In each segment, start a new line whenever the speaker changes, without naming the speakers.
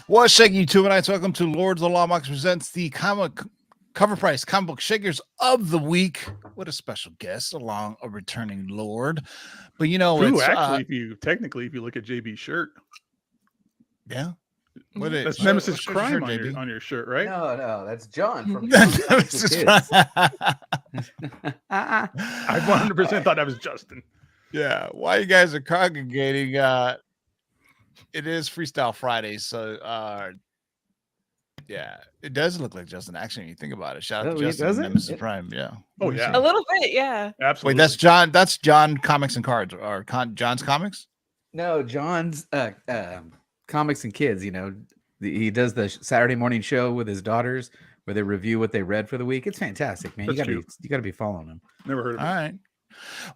What's shaking you tonight? Welcome to Lords of the Law Box presents the cover price comic book shakers of the week. What a special guest along a returning Lord. But you know,
True,
it's
actually, if you look at JB's shirt,
yeah.
What
that's Nemesis Crime on
JB?
your shirt, right?
No, that's John from Nemesis Kids.
I 100% thought that was Justin.
Yeah, while you guys are congregating, it is Freestyle Friday, so yeah, it does look like Justin. Actually, when you think about it, shout out to Justin from Nemesis Prime. Yeah.
Oh yeah,
a little bit. Yeah,
absolutely.
Wait, that's John. That's John Comics and Cards, or John's Comics.
No, John's Comics and Kids. You know, he does the Saturday morning show with his daughters where they review what they read for the week. It's fantastic, man. You gotta be following him.
Never heard of it.
All right.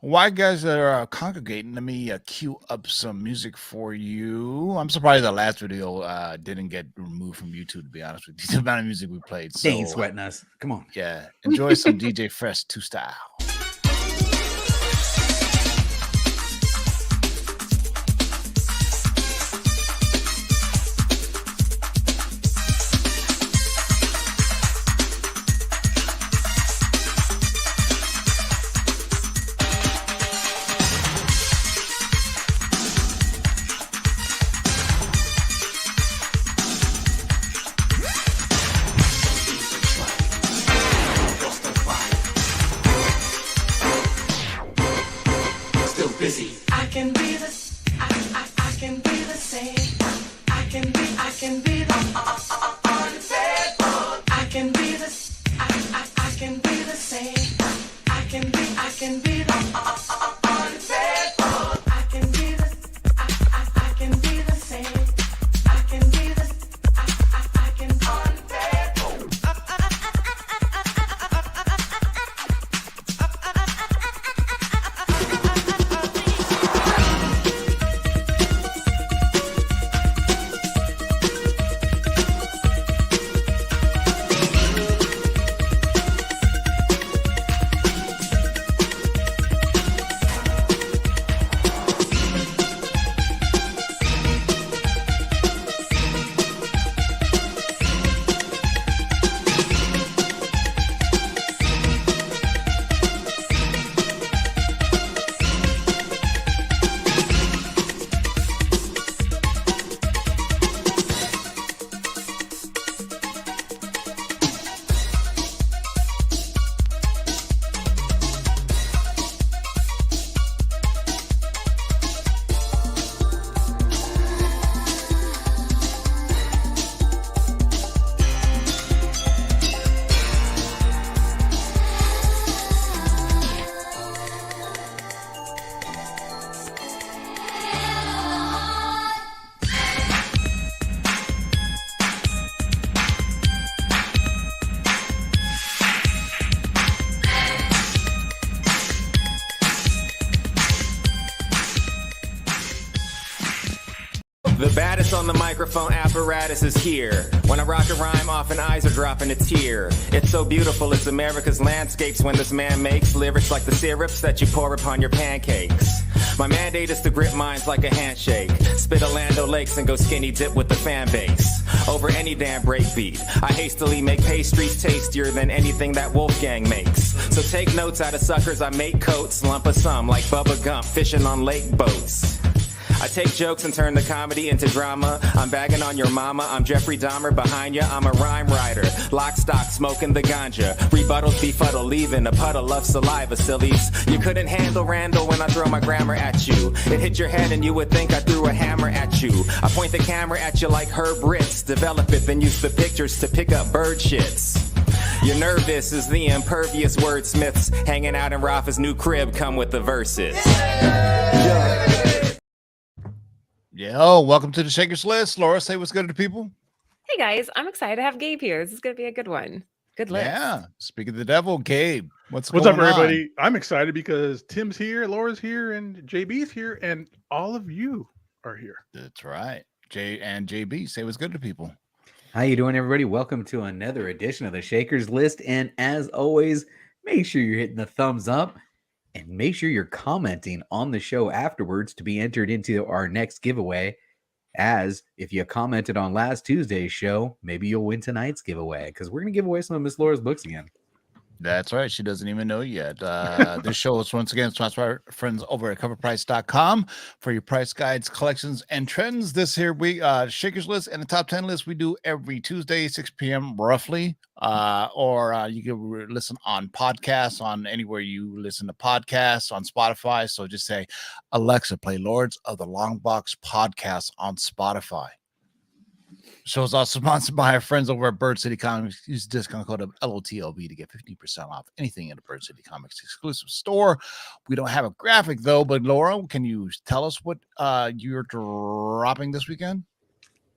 While you guys are congregating, let me cue up some music for you. I'm surprised the last video didn't get removed from YouTube, to be honest with you. The amount of music we played. So,
They ain't sweating us. Come on.
Yeah. Enjoy some DJ Fresh 2 style.
The baddest on the microphone apparatus is here. When I rock a rhyme, often eyes are dropping a tear. It's so beautiful, it's America's landscapes when this man makes lyrics like the syrups that you pour upon your pancakes. My mandate is to grip minds like a handshake. Spit Orlando Lakes and go skinny dip with the fan base. Over any damn breakbeat, I hastily make pastries tastier than anything that Wolfgang makes. So take notes out of suckers, I make coats, lump of some like Bubba Gump fishing on lake boats. I take jokes and turn the comedy into drama. I'm bagging on your mama, I'm Jeffrey Dahmer behind ya. I'm a rhyme writer, lock stock, smoking the ganja. Rebuttals befuddle, leaving a puddle of saliva, sillies. You couldn't handle Randall when I throw my grammar at you. It hit your head and you would think I threw a hammer at you. I point the camera at you like Herb Ritz. Develop it, then use the pictures to pick up bird shits. You're nervous as the impervious wordsmiths hanging out in Rafa's new crib come with the verses.
Yo, welcome to the Shakers List. Laura, say what's good to the people.
Hey guys, I'm excited to have Gabe here. This is going to be a good one. Good list.
Yeah. Speak of the devil, Gabe. What's
up,
going
everybody? I'm excited because Tim's here, Laura's here, and JB's here, and all of you are here.
That's right. Jay and JB, say what's good to people.
How you doing, everybody? Welcome to another edition of the Shakers List. And as always, make sure you're hitting the thumbs up and make sure you're commenting on the show afterwards to be entered into our next giveaway. As if you commented on last Tuesday's show, maybe you'll win tonight's giveaway because we're going to give away some of Miss Laura's books again.
That's right. She doesn't even know yet. This show is once again sponsored by our friends over at CovrPrice.com for your price guides, collections, and trends. This here week, Shakers List and the top 10 list we do every Tuesday, 6 p.m. roughly. Or you can listen on podcasts on anywhere you listen to podcasts on Spotify. So just say, Alexa, play Lords of the Long Box podcast on Spotify. Show is also sponsored by our friends over at Bird City Comics. Use discount code of LOTLB to get 15% off anything in the Bird City Comics exclusive store. We don't have a graphic though, but Laura, can you tell us what you're dropping this weekend?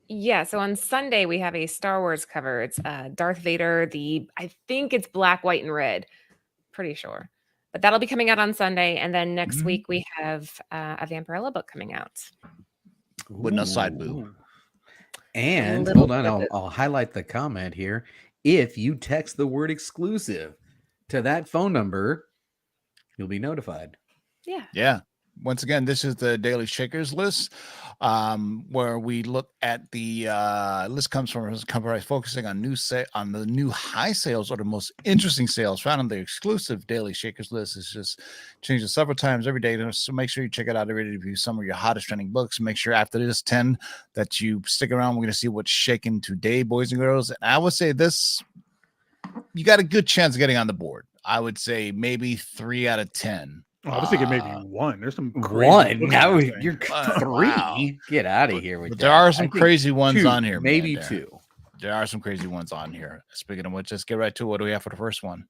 Yeah, so on Sunday we have a Star Wars cover. It's Darth Vader, I think it's black, white, and red. Pretty sure. But that'll be coming out on Sunday. And then next week we have a Vampirella book coming out.
With no side boo.
And hold on, I'll highlight the comment here. If you text the word exclusive to that phone number, you'll be notified.
Yeah.
Once again, this is the Daily Shakers list, where we look at the list comes from CovrPrice, focusing on on the new high sales or the most interesting sales found on the exclusive Daily Shakers list. It's just changes several times every day, so make sure you check it out every day to review some of your hottest trending books. Make sure after this 10 that you stick around. We're going to see what's shaking today, boys and girls. And I would say this, you got a good chance of getting on the board. I would say maybe 3 out of 10.
Oh, I was thinking maybe 1. There's some
one. Now you're 3.
Wow.
Get out of here with
But
that.
there are some crazy ones
2,
on here.
Maybe
man,
2.
There are some crazy ones on here. Speaking of which, let's get right to what do we have for the first one.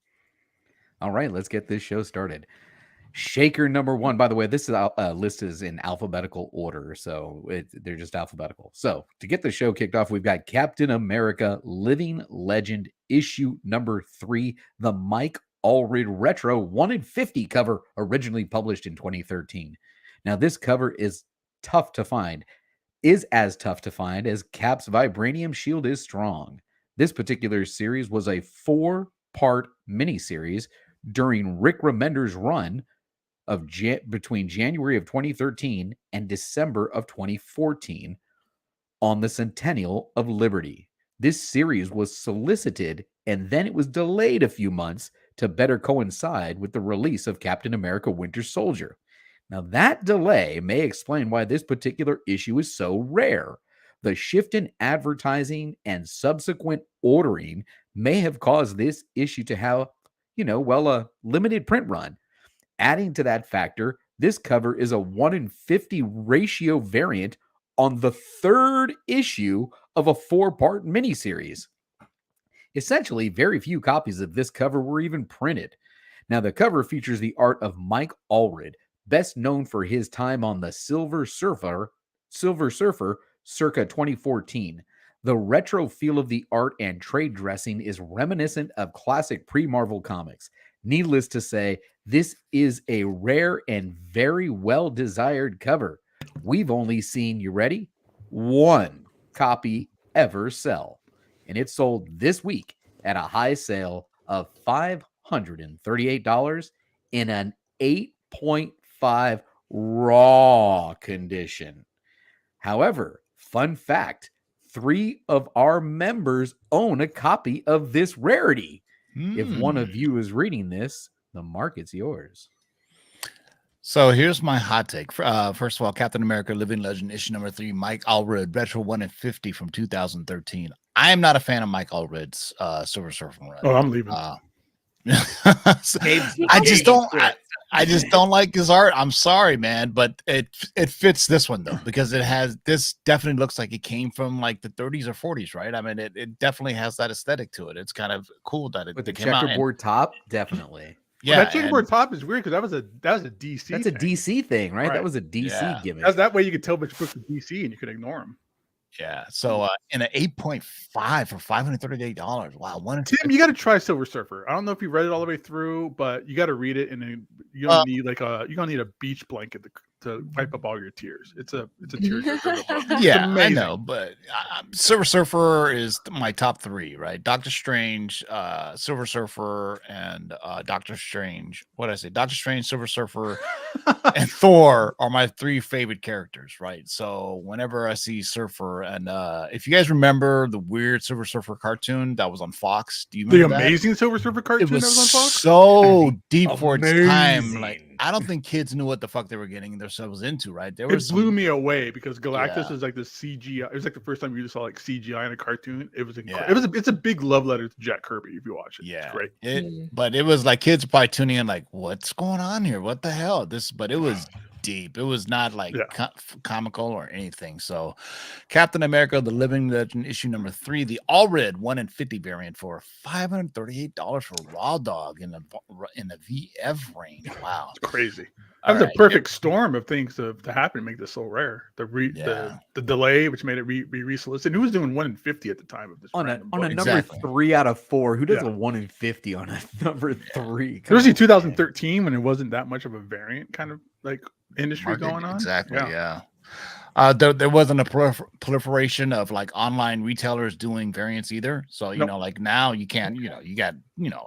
All right, let's get this show started. Shaker number 1. By the way, this list is in alphabetical order, so they're just alphabetical. So to get the show kicked off, we've got Captain America Living Legend issue number 3, the Mike Allred Retro 1 in 50 cover, originally published in 2013. Now, this cover is as tough to find as Cap's Vibranium Shield is strong. This particular series was a 4-part miniseries during Rick Remender's run of between January of 2013 and December of 2014 on the Centennial of Liberty. This series was solicited and then it was delayed a few months to better coincide with the release of Captain America Winter Soldier. Now, that delay may explain why this particular issue is so rare. The shift in advertising and subsequent ordering may have caused this issue to have, a limited print run. Adding to that factor, this cover is a 1 in 50 ratio variant on the 3rd issue of a 4-part miniseries. Essentially, very few copies of this cover were even printed. Now, the cover features the art of Mike Allred, best known for his time on the Silver Surfer circa 2014. The retro feel of the art and trade dressing is reminiscent of classic pre-Marvel comics. Needless to say, this is a rare and very well-desired cover. We've only seen, you ready? 1 copy ever sell. And it sold this week at a high sale of $538 in an 8.5 raw condition. However, fun fact, 3 of our members own a copy of this rarity. If one of you is reading this, the market's yours.
So here's my hot take. First of all, Captain America Living Legend issue number 3, Mike Allred, Retro 1 in 50 from 2013. I am not a fan of Mike Allred's Silver Surfer run.
Oh, I'm leaving.
I just don't like his art. I'm sorry, man, but it fits this one though, because this definitely looks like it came from like the 30s or 40s, right? I mean, it definitely has that aesthetic to it. It's kind of cool that it
with the
came out
checkerboard top, definitely.
Yeah,
that checkerboard top is weird because that was a DC.
That's a DC thing, right? That was a DC gimmick.
That way you could tell which books are DC and you could ignore them.
Yeah. So in an 8.5 for $538. Wow.
Tim, you got to try Silver Surfer. I don't know if you read it all the way through, but you got to read it, and then you're gonna need a beach blanket to wipe up all your tears. It's a tearjerker of a book. It's
Yeah, I
amazing.
know, but Silver Surfer is my top 3, right? Doctor Strange, Silver Surfer, and Doctor Strange. What did I say? Doctor Strange, Silver Surfer, and Thor are my 3 favorite characters, right? So whenever I see Surfer, and if you guys remember the weird Silver Surfer cartoon that was on Fox, do you
The
remember that?
amazing Silver Surfer cartoon
It
that
was
was on Fox.
so deep for its time. Like,
Amazing.
I don't think kids knew what the fuck they were getting themselves into, right? There
It
was
blew me away because Galactus
Yeah.
is like the CGI. It was like the first time you saw like CGI in a cartoon. It was
Yeah.
it's a big love letter to Jack Kirby if you watch it.
Yeah,
It's great.
but it was like kids probably tuning in, like, what's going on here? What the hell? But it was deep. It was not like
Yeah.
comical or anything. So, Captain America: The Living Legend, issue number 3, the all red 1 in 50 variant for $538 for Raw Dog in the VF range. Wow,
It's crazy.
All
That was
right.
a perfect storm of things to happen to make this so rare.
Yeah.
The delay, which made it re-solicited. Who was doing 1 in 50 at the time of this?
On a
random
on a
book?
number
Exactly.
3 out of 4. Who does
Yeah.
a 1 in 50 on a number 3?
There was
Come
in
on,
2013 when it wasn't that much of a variant kind of like industry
Market,
going on.
exactly.
Yeah.
Yeah. There wasn't a proliferation of like online retailers doing variants either. So,
Nope.
like now you can, you got,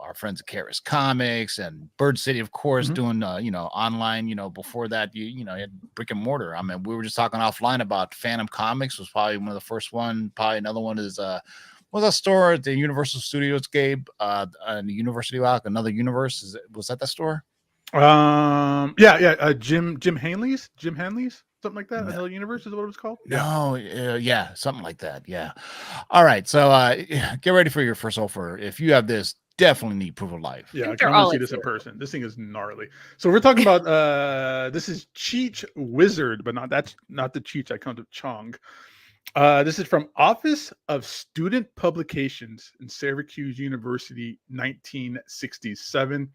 our friends at Karis Comics and Bird City, of course,
Mhm.
doing, online, before that, you had brick and mortar. I mean, we were just talking offline about Phantom Comics was probably one of the first one. Probably another one is, was that store at the Universal Studios, Gabe, and the University Walk, Another Universe. Was that store?
Jim Hanley's, something like that.
No.
Another Universe is what it was called.
No, yeah, something like that. Yeah. All right. So get ready for your first offer. If you have this, definitely need proof of life.
Yeah,
think
I
they're
want
all
to see this in
exterior.
person. This thing is gnarly. So we're talking about this is Cheech Wizard, but not the Cheech that comes with Chong. This is from Office of Student Publications in Syracuse University, 1967,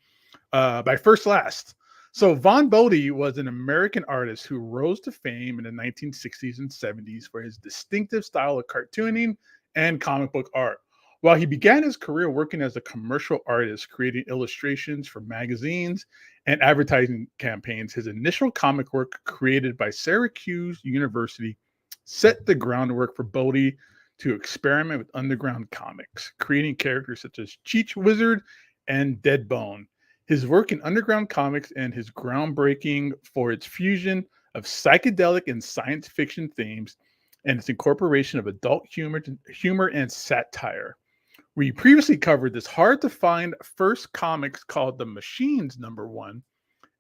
by First Last. So Von Bodie was an American artist who rose to fame in the 1960s and 70s for his distinctive style of cartooning and comic book art. While he began his career working as a commercial artist, creating illustrations for magazines and advertising campaigns, his initial comic work created by Syracuse University set the groundwork for Bodie to experiment with underground comics, creating characters such as Cheech Wizard and Dead Bone. His work in underground comics and his groundbreaking for its fusion of psychedelic and science fiction themes and its incorporation of adult humor and satire. We previously covered this hard-to-find first comics called The Machines #1,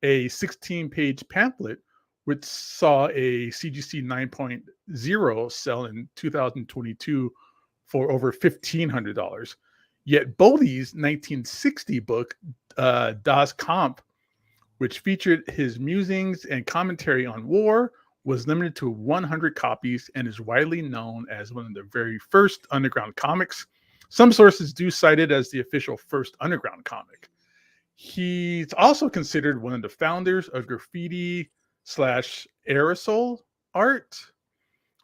a 16-page pamphlet which saw a CGC 9.0 sell in 2022 for over $1,500. Yet Bodie's 1960 book, Das Kampf, which featured his musings and commentary on war, was limited to 100 copies and is widely known as one of the very first underground comics. Some sources do cite it as the official first underground comic. He's also considered one of the founders of graffiti / aerosol art.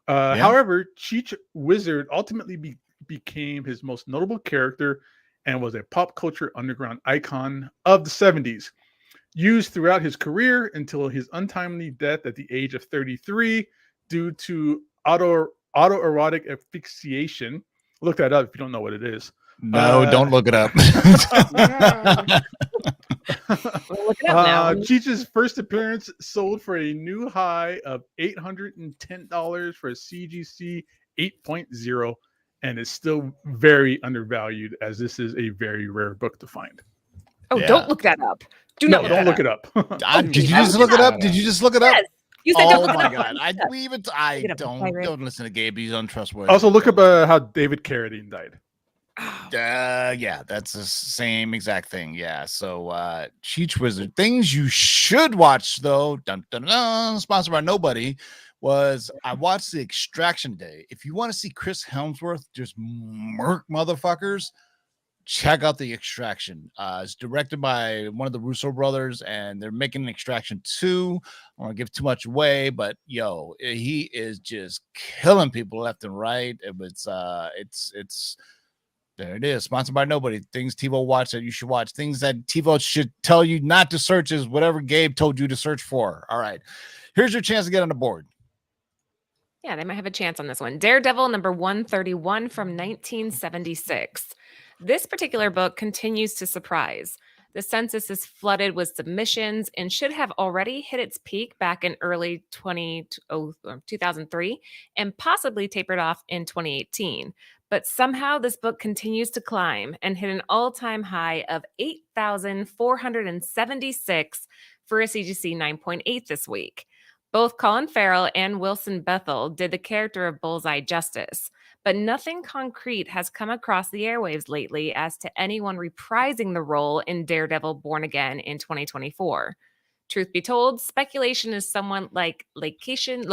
However, Cheech Wizard ultimately became his most notable character and was a pop culture underground icon of the 70s. Used throughout his career until his untimely death at the age of 33 due to autoerotic asphyxiation. Look that up if you don't know what it is.
No, don't look it up.
We'll look it up now.
Cheech's first appearance sold for a new high of $810 for a CGC 8.0 and is still very undervalued as this is a very rare book to find.
Oh,
Yeah.
don't look that up. Do
No,
not
don't look it up.
Did you just look it up? Did you just look it up?
Yes. You said don't
Oh
look it
my
up.
god! I
Get up, pirate.
don't listen to Gabe. He's untrustworthy.
Also, look up how David Carradine died.
Yeah, that's the same exact thing. Yeah. So Cheech Wizard. Things you should watch though. Dun, dun, dun, sponsored by nobody. Was I watched the Extraction Day. If you want to see Chris Helmsworth just murk motherfuckers, check out the Extraction. It's directed by one of the Russo brothers, and they're making an Extraction 2. I don't want to give too much away, but he is just killing people left and right. It's there it is. Sponsored by nobody. Things TiVo watch that you should watch. Things that TiVo should tell you not to search is whatever Gabe told you to search for. All right. Here's your chance to get on the board.
Yeah, they might have a chance on this one. Daredevil number 131 from 1976. This particular book continues to surprise. The census is flooded with submissions and should have already hit its peak back in early 2003 and possibly tapered off in 2018. But somehow this book continues to climb and hit an all-time high of 8,476 for a CGC 9.8 this week. Both Colin Farrell and Wilson Bethel did the character of Bullseye justice, but nothing concrete has come across the airwaves lately as to anyone reprising the role in Daredevil Born Again in 2024. Truth be told, speculation is somewhat like location.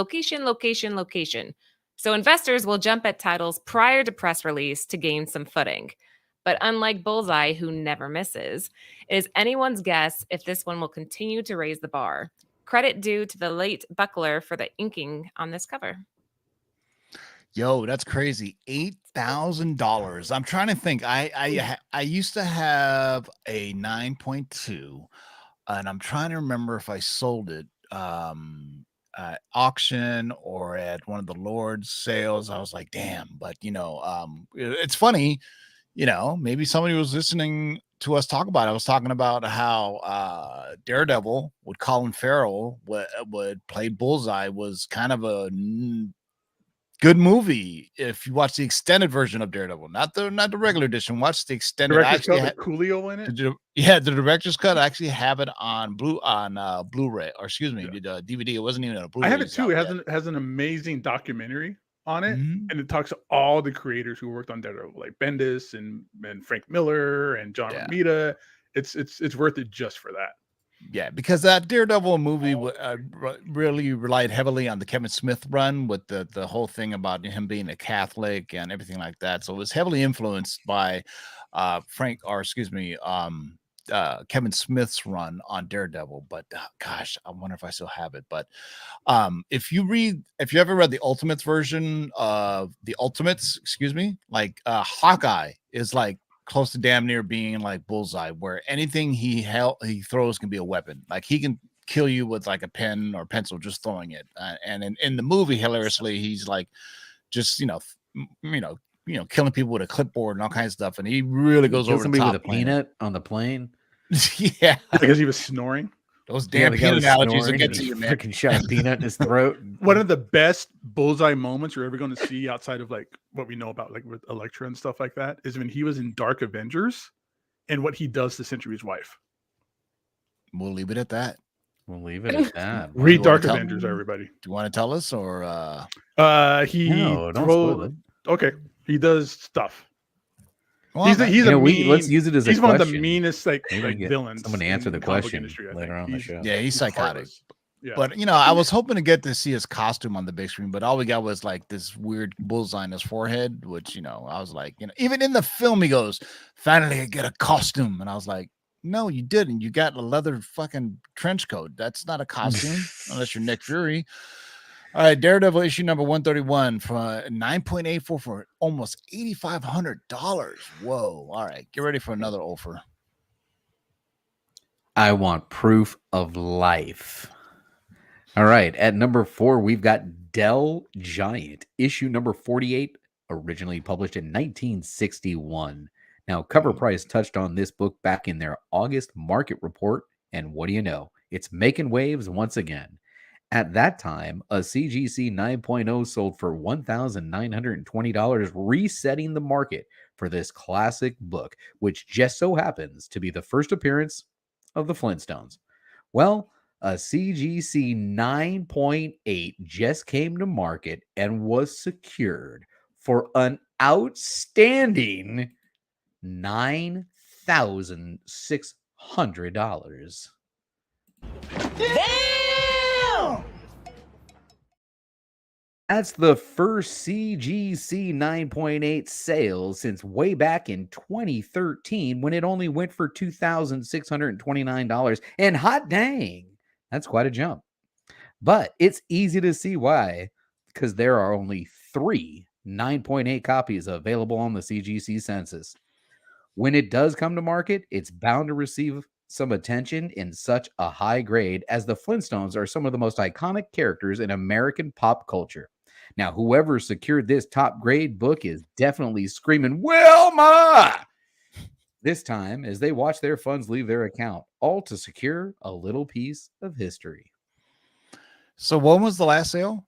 So investors will jump at titles prior to press release to gain some footing. But unlike Bullseye, who never misses, it is anyone's guess if this one will continue to raise the bar. Credit due to the late Buckler for the inking on this cover.
Yo, that's crazy. $8,000. I'm trying to think. I used to have a 9.2, and I'm trying to remember if I sold it at auction or at one of the Lord's sales. I was like, damn. But it's funny. Maybe somebody was listening to us talk about it. I was talking about how Daredevil with Colin Farrell would play Bullseye was kind of a good movie if you watch the extended version of Daredevil, not the regular edition. Watch the extended.
Director's cut with Coolio in it.
The director's cut. I actually have it on Blu-ray, or excuse me, the DVD. It wasn't even a Blu-ray.
I have it too. It has an amazing documentary on it, and it talks to all the creators who worked on Daredevil, like Bendis and Frank Miller and John Romita. It's worth it just for that.
Yeah, because that Daredevil movie really relied heavily on the Kevin Smith run with the whole thing about him being a Catholic and everything like that. So it was heavily influenced by Kevin Smith's run on Daredevil. But gosh, I wonder if I still have it. But if you ever read the Ultimates version of the Ultimates, like Hawkeye is like close to damn near being like Bullseye, where anything he throws can be a weapon. Like he can kill you with like a pen or pencil just throwing it. And in the movie, hilariously, he's like just killing people with a clipboard and all kinds of stuff. And he really goes over the top.
With a peanut on the plane.
Yeah,
because he was snoring.
Those damn peanut allergies will get to you, man.
Freaking shot a peanut in his throat.
One of the best Bullseye moments you're ever going to see outside of like what we know about like with Elektra and stuff like that is when he was in Dark Avengers and what he does to Century's wife.
We'll leave it at that.
Read Dark Avengers, everybody.
Do you want to tell us or
okay. He does stuff.
Well,
let's use it as
he's
a
one
question.
of the meanest like villains.
Someone to answer the question later on the show.
Yeah, he's psychotic.
Yeah.
But I was hoping to get to see his costume on the big screen, but all we got was like this weird bullseye on his forehead, which I was like, even in the film he goes, finally I get a costume, and I was like, no, you didn't. You got a leather fucking trench coat. That's not a costume unless you're Nick Fury. All right, Daredevil issue number 131 for 9.84 for almost $8,500. Whoa! All right, get ready for another offer.
I want proof of life. All right, at number 4, we've got Dell Giant, issue number 48, originally published in 1961. Now, CovrPrice touched on this book back in their August market report, and what do you know? It's making waves once again. At that time, a CGC 9.0 sold for $1,920, resetting the market for this classic book, which just so happens to be the first appearance of the Flintstones. Well, a CGC 9.8 just came to market and was secured for an outstanding $9,600.
Damn!
That's the first CGC 9.8 sale since way back in 2013 when it only went for $2,629. And hot dang, that's quite a jump. But it's easy to see why, because there are only 3 9.8 copies available on the CGC census. When it does come to market, it's bound to receive some attention in such a high grade, as the Flintstones are some of the most iconic characters in American pop culture. Now, whoever secured this top grade book is definitely screaming, Wilma! This time, as they watch their funds leave their account, all to secure a little piece of history.
So when was the last sale?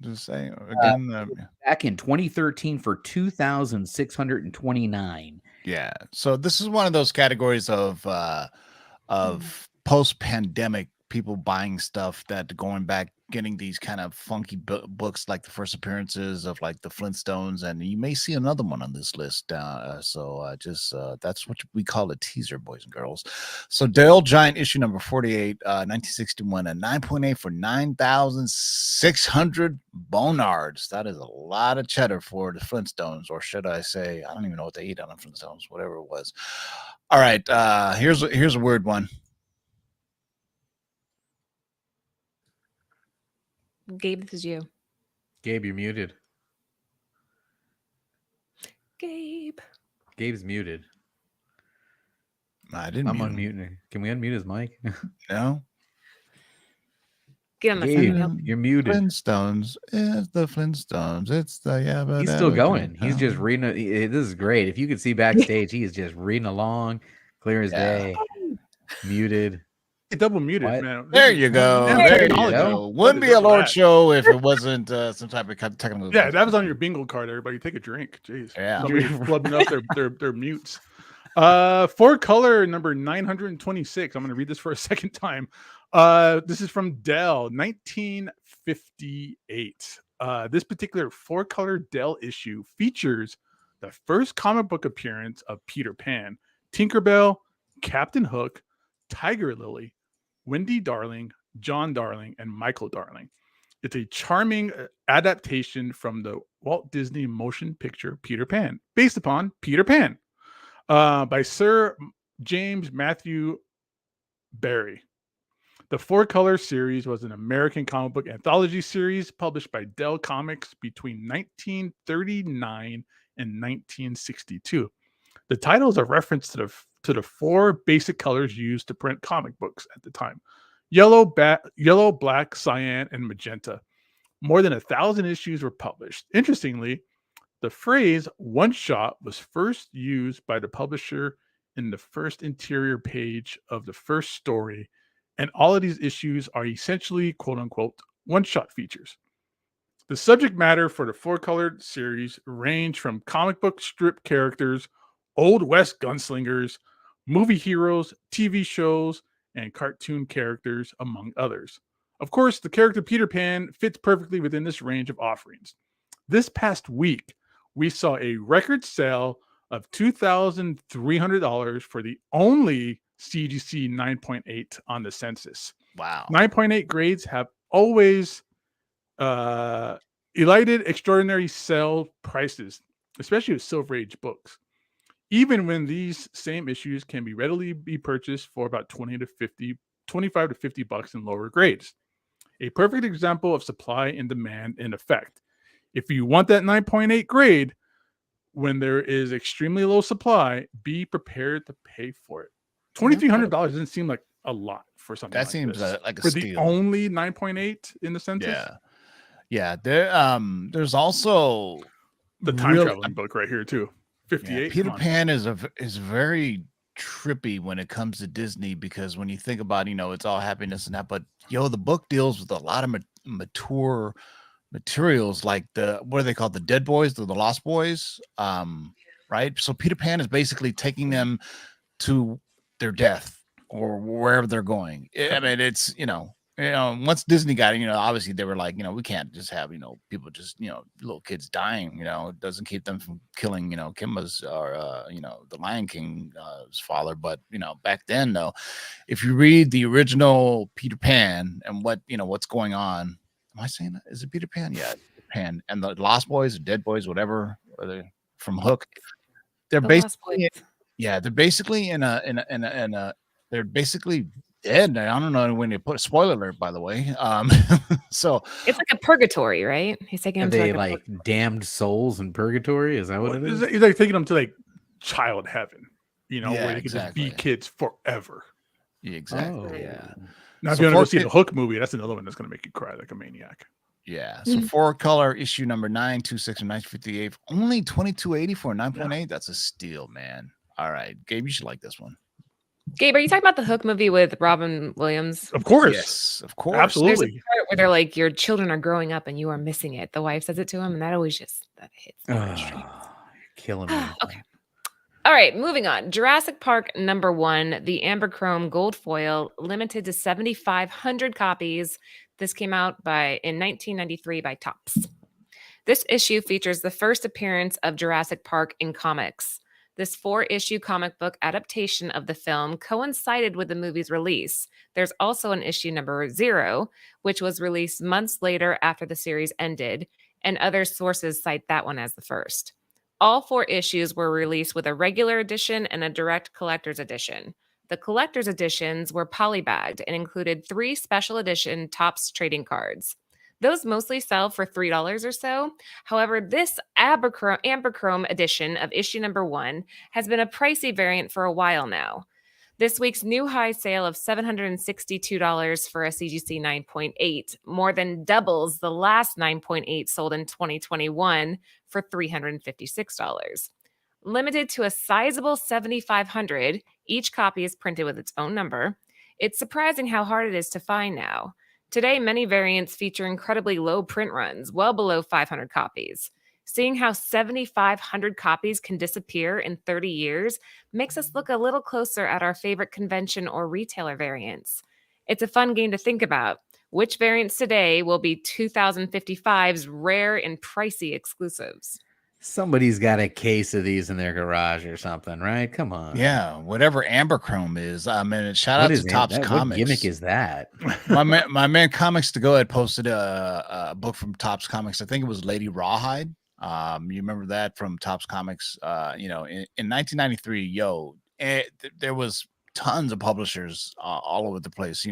Just say again.
Back in 2013 for $2,629.
Yeah. So this is one of those categories of post-pandemic people buying stuff that going back, getting these kind of funky books like the first appearances of like the Flintstones, and you may see another one on this list. That's what we call a teaser, boys and girls. So Dale Giant issue number 48, 1961, a 9.8 for 9,600 bonards. That is a lot of cheddar for the Flintstones, or should I say, I don't even know what they eat on the Flintstones, whatever it was. All right, here's a weird one.
Gabe, this is you.
Gabe, you're muted.
Gabe.
Gabe's muted.
I didn't.
I'm unmuting. Can we unmute his mic?
No.
Get on the
Gabe,
phone.
you're muted.
Flintstones. It's the Flintstones. It's the
He's still going. He's just reading. This is great. If you could see backstage, he is just reading along, clear as day, muted.
Double muted,
What?
man.
There you go.
Yeah,
There you
technology.
go.
What
Wouldn't
is
be a
up with
Lord
that?
show if it wasn't some type of technical.
Yeah, that was on your bingo card. Everybody, take a drink. Jeez.
Yeah.
Somebody flubbing up their mutes. For color number 926. I'm going to read this for a second time. This is from Dell, 1958. This particular four color Dell issue features the first comic book appearance of Peter Pan, Tinkerbell, Captain Hook, Tiger Lily, Wendy Darling, John Darling, and Michael Darling. It's a charming adaptation from the Walt Disney motion picture Peter Pan, based upon Peter Pan, by Sir James Matthew Barrie. The four-color series was an American comic book anthology series published by Dell Comics between 1939 and 1962. The title is a reference to the four basic colors used to print comic books at the time: yellow, black, cyan, and magenta. More than 1,000 issues were published. Interestingly, the phrase "one shot" was first used by the publisher in the first interior page of the first story, and all of these issues are essentially quote-unquote one-shot features. The subject matter for the four-colored series range from comic book strip characters, Old West gunslingers, movie heroes, TV shows, and cartoon characters, among others. Of course, the character Peter Pan fits perfectly within this range of offerings. This past week, we saw a record sale of $2,300 for the only CGC 9.8 on the census.
Wow.
9.8 grades have always elided extraordinary sale prices, especially with Silver Age books, even when these same issues can be readily be purchased for about 25 to 50 bucks in lower grades. A perfect example of supply and demand in effect. If you want that 9.8 grade, when there is extremely low supply, be prepared to pay for it. $2,300 doesn't seem like a lot for something
That
like
seems
this.
like a
for
steal.
the only 9.8 in the census.
Yeah. There's also
The time traveling book right here too. 58.
Peter Pan is very trippy when it comes to Disney, because when you think about, it's all happiness and that, but the book deals with a lot of mature materials, like what are they called, the Dead Boys, the Lost Boys, right? So Peter Pan is basically taking them to their death or wherever they're going. I mean, it's once Disney got it, obviously they were like, we can't just have people just little kids dying. It doesn't keep them from killing Kimba's or the Lion King's father. But back then though, if you read the original Peter Pan and what's going on. Am I saying that? Is it Peter Pan? Yeah, Peter Pan and the Lost Boys, or Dead Boys, whatever, or they're from Hook. They're basically, they're basically they're basically dead. I don't know when you put a spoiler alert, by the way. So
it's like a purgatory, right? He's taking them
to
to
like damned souls in purgatory. Is that what it is?
He's like taking them to like child heaven, where they can
exactly.
just be kids forever.
Exactly. Yeah.
Now, if
So
you want to go see
4K
the Hook movie, that's another one that's going to make you cry like a maniac.
Yeah. So 4-color issue number 926 from 1958. Only 22.80 for 9.8. That's a steal, man. All right, Gabe, you should like this one.
Gabe, are you talking about the Hook movie with Robin Williams?
Of course.
Yes, of course.
There's a
Absolutely.
part where they're like, your children are growing up and you are missing it. The wife says it to him, and that always just that hits the heartstrings.
You're killing me.
Okay. All right, moving on. Jurassic Park #1, the Amber Chrome Gold Foil, limited to 7,500 copies. This came out in 1993 by Topps. This issue features the first appearance of Jurassic Park in comics. This 4-issue comic book adaptation of the film coincided with the movie's release. There's also an issue number 0, which was released months later after the series ended, and other sources cite that one as the first. All 4 issues were released with a regular edition and a direct collector's edition. The collector's editions were polybagged and included 3 special edition Topps trading cards. Those mostly sell for $3 or so. However, this Amber Chrome edition of issue number 1 has been a pricey variant for a while now. This week's new high sale of $762 for a CGC 9.8 more than doubles the last 9.8 sold in 2021 for $356. Limited to a sizable 7,500, each copy is printed with its own number. It's surprising how hard it is to find now. Today, many variants feature incredibly low print runs, well below 500 copies. Seeing how 7,500 copies can disappear in 30 years makes us look a little closer at our favorite convention or retailer variants. It's a fun game to think about. Which variants today will be 2055's rare and pricey exclusives?
Somebody's got a case of these in their garage or something, right? Come on.
Yeah, whatever Amber Chrome is. I mean, shout
What
out
is
to Topps
that?
Comics.
What gimmick is that?
my man Comics to Go had posted a book from Topps Comics. I think it was Lady Rawhide. You remember that from Topps Comics? In 1993, there was tons of publishers all over the place.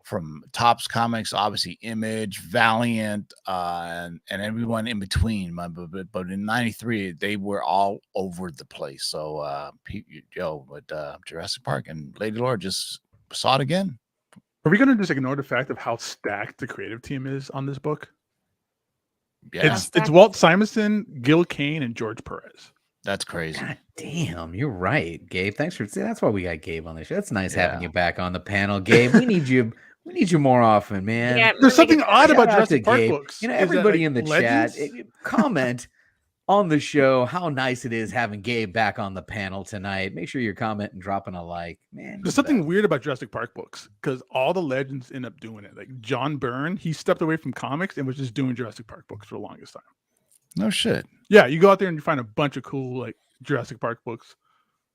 From Topps Comics, obviously Image, Valiant, and everyone in between. But in '93, they were all over the place. So, Jurassic Park and Lady Laura just saw it again.
Are we going to just ignore the fact of how stacked the creative team is on this book?
Yeah,
It's Walt Simonson, Gil Kane, and George Perez.
that's crazy.
God damn, you're right, Gabe. Thanks for that's why we got Gabe on the show. It's nice having you back on the panel, Gabe. We need you. We need you more often, man.
Yeah,
There's something odd about
Shout out
Jurassic
to
Park
Gabe.
books.
You know,
Is that,
everybody
like,
in the
legends?
chat, comment on the show how nice it is having Gabe back on the panel tonight. Make sure you're commenting, dropping a like, man.
There's something weird about Jurassic Park books because all the legends end up doing it. Like John Byrne, he stepped away from comics and was just doing Jurassic Park books for the longest time.
No shit.
Yeah, you go out there and you find a bunch of cool like Jurassic Park books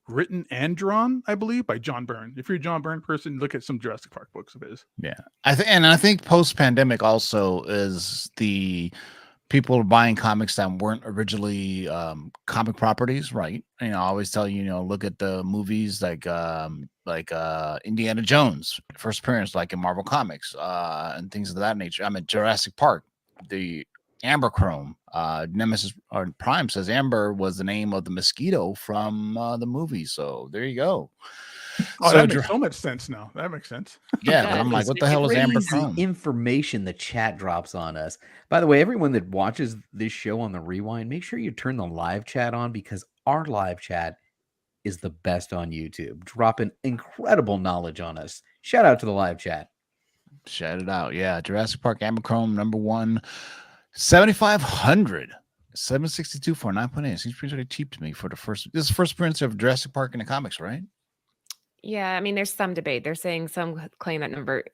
written and drawn, I believe, by John Byrne. If you're a John Byrne person, look at some Jurassic Park books of his.
Yeah, I think post-pandemic also is the people are buying comics that weren't originally comic properties, right? I always tell you, look at the movies like Indiana Jones first appearance, like in Marvel Comics, and things of that nature. I mean, Jurassic Park, the Amber Chrome, Nemesis or Prime says Amber was the name of the mosquito from the movie. So there you go.
Oh,
So
that makes so much sense now. That makes sense.
Yeah,
Yeah,
but I'm like,
It's
what the hell is Amber
crazy
Chrome?
information the chat drops on us. By the way, everyone that watches this show on the rewind, make sure you turn the live chat on because our live chat is the best on YouTube, dropping incredible knowledge on us. Shout out to the live chat.
Shout it out. Yeah, Jurassic Park Amber Chrome #1, 7,500. 762 for 9.8. Seems pretty cheap to me for the first. This is the first appearance of Jurassic Park in the comics, right?
Yeah, I mean, there's some debate. They're saying some claim that number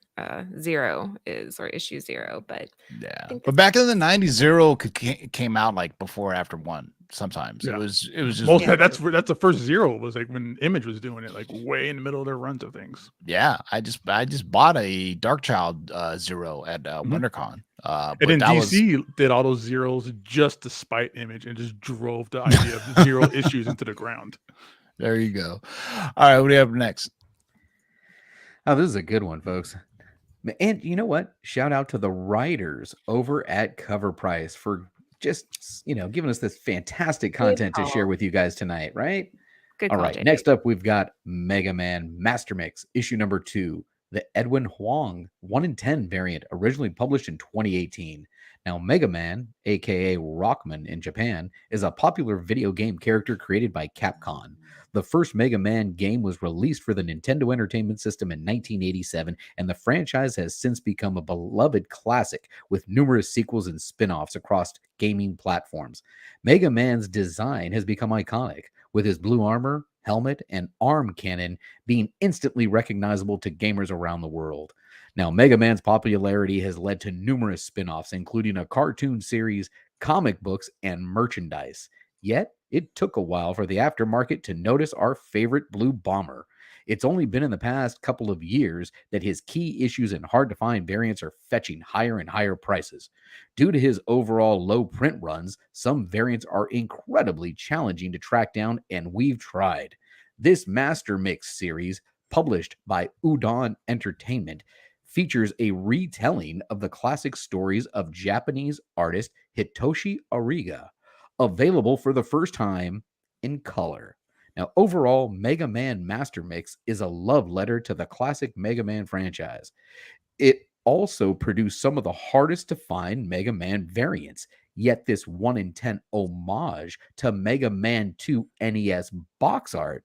0 is, or issue 0, but
Yeah.
think
But back in the 90s, 0 came out like before or after 1 sometimes.
Yeah.
It was just
Most that's the first 0 was like when Image was doing it, like way in the middle of their runs of things.
yeah. I just bought a Darkchild 0 at WonderCon.
And
But
then
that was
DC did all those zeros just to spite Image and just drove the idea of the 0 issues into the ground.
there you go. All right, what do you have next?
Oh, this is a good one, folks. And you know what? Shout out to the writers over at CovrPrice for just, giving us this fantastic content to share with you guys tonight, right?
Good
All
call,
right.
JP.
Next up, we've got Mega Man Master Mix, issue number 2, the Edwin Huang 1 in 10 variant, originally published in 2018. Now, Mega Man, aka Rockman in Japan, is a popular video game character created by Capcom. The first Mega Man game was released for the Nintendo Entertainment System in 1987, and the franchise has since become a beloved classic with numerous sequels and spin-offs across gaming platforms. Mega Man's design has become iconic, with his blue armor, helmet, and arm cannon being instantly recognizable to gamers around the world. Now, Mega Man's popularity has led to numerous spin-offs, including a cartoon series, comic books, and merchandise. Yet, it took a while for the aftermarket to notice our favorite blue bomber. It's only been in the past couple of years that his key issues and hard-to-find variants are fetching higher and higher prices. Due to his overall low print runs, some variants are incredibly challenging to track down, and we've tried. This Master Mix series, published by Udon Entertainment, features a retelling of the classic stories of Japanese artist Hitoshi Ariga, available for the first time in color. Now, overall, Mega Man Master Mix is a love letter to the classic Mega Man franchise. It also produced some of the hardest to find Mega Man variants, yet this 1 in 10 homage to Mega Man 2 NES box art,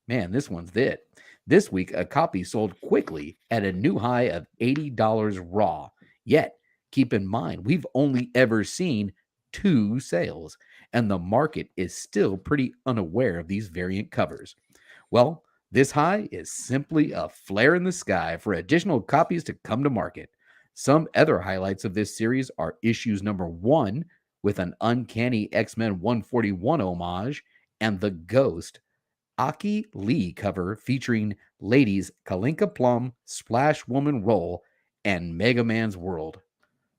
man, this one's it. This week, a copy sold quickly at a new high of $80 raw. Yet, keep in mind, we've only ever seen 2 sales, and the market is still pretty unaware of these variant covers. Well, this high is simply a flare in the sky for additional copies to come to market. Some other highlights of this series are issues number 1 with an Uncanny X-Men 141 homage and the Ghost Aki Lee cover featuring ladies Kalinka Plum, Splash Woman Roll, and Mega Man's World.